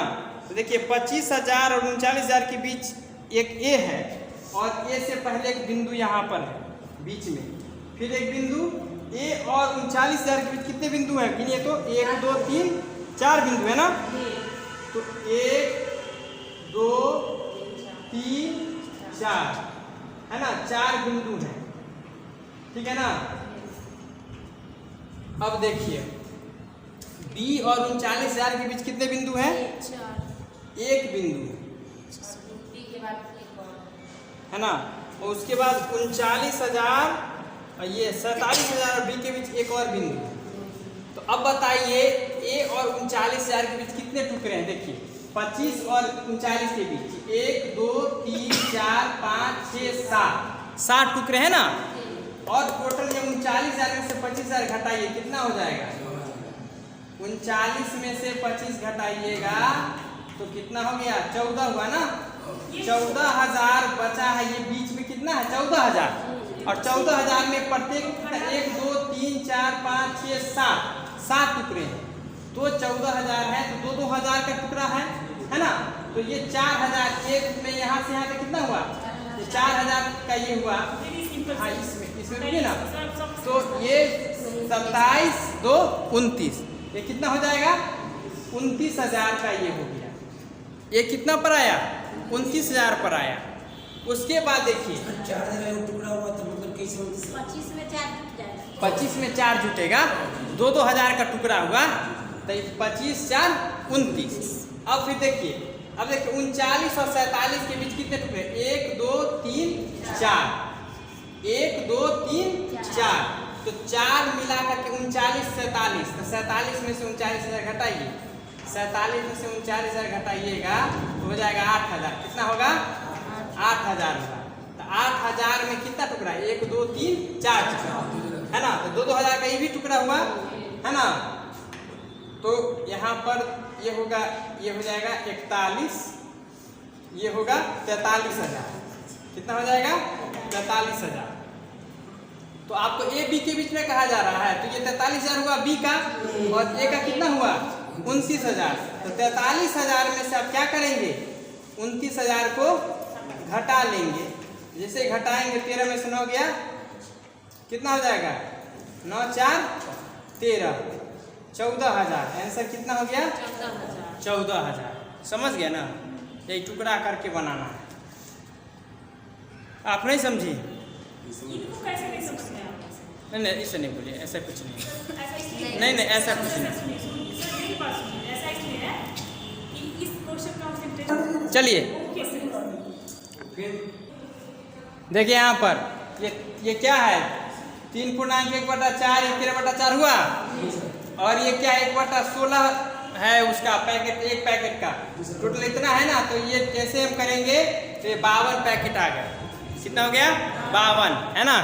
तो देखिए 25,000 और 39,000 के बीच एक ए है, और ए से पहले एक बिंदु यहाँ पर है बीच में, फिर एक बिंदु ए और 39,000 के बीच कितने बिंदु हैं, गिनिए तो 1 2 3 4 बिंदु है ना, तो 1 2 3 4 है ना, 4 बिंदु हैं, ठीक है ना। अब देखिए बी और 39,000 के बीच कितने बिंदु हैं, एक बिंदु है ना, और उसके बाद 39,000 और ये 47,000 और बी के बीच एक और बिंदु। तो अब बताइए ए और 39,000 के बीच कितने टुकड़े हैं, देखिए 25 और 39 के बीच 1 2 3 4 5 6 7 टुकड़े हैं ना, और टोटल में 39,000 में से 25,000 घटाइए, कितना हो जाएगा, 39 में से 25 घटाइएगा तो कितना हो गया, 14 हुआ ना, 14,000 बचा है, ये बीच में कितना है 14,000, और 14,000 में प्रत्येक 1 2 3 4 5 6 7 टुकड़े हैं, तो 14,000 है, तो 2,000 का टुकड़ा है ना, तो ये 4,000 एक में यहाँ से यहाँ तक कितना हुआ, 4,000 का ये हुआ, हाँ इसमें भी ना, तो ये 27 2 29, ये कितना हो जाएगा? 29,000 का ये हो गया। ये कितना पर आया? 29,000 पर आया। उसके बाद देखिए 4,000 का टुकड़ा हुआ तो मतलब कैसे 29? 25 में 4 जुट जाएगा। 25 में 4 जुटेगा, 2,000 का टुकड़ा हुआ तो 25 4 29। अब फिर देखिए, अब देखिए 39 और 47 के बीच कितने टुकड़े? 1 2 3 4, 1 2 3 4, तो 4 मिला करके 39 47, तो 47 में से 39,000 घटाइए, 47 में से 39,000 घटाइएगा तो हो जाएगा 8,000। कितना होगा? 8,000 होगा। तो 8,000 में कितना टुकड़ा? 1 2 3 4 टुकड़ा है ना, तो 2,000 का ये भी टुकड़ा हुआ है ना। तो यहाँ पर ये होगा, ये हो जाएगा 41, ये होगा 43,000। कितना हो जाएगा? 43,000। तो आपको ए बी के बीच में कहा जा रहा है, तो ये 43,000 हुआ बी का, और ए का कितना हुआ? 29,000। तो 43,000 में से आप क्या करेंगे? 29,000 को घटा लेंगे। जैसे घटाएंगे 13 में से 9 गया, कितना हो जाएगा? 9 4 13, 14,000। आंसर कितना हो गया? 14,000। समझ गया ना? यही टुकड़ा करके बनाना है। आप नहीं समझी? इनको कैसे नहीं समझते आप? नहीं नहीं, इसे नहीं बोलिए, ऐसा कुछ नहीं। ऐसा इसलिए नहीं नहीं, ऐसा कुछ सर, नहीं। सुनिए, सर मेरी बात सुनिए। ऐसा इसलिए है कि इस क्वेश्चन कॉन्सेंट्रेशन चलिए कैसे देखिए यहाँ पर ये क्या है? 3.1/4, 13/4 हुआ, और ये क्या 1/16 है उसका पैकेट, एक पैकेट का टोटल इतना है ना। तो ये कैसे हम करेंगे? तो ये 52 पैकेट आ गए। कितना हो गया? 52 है ना।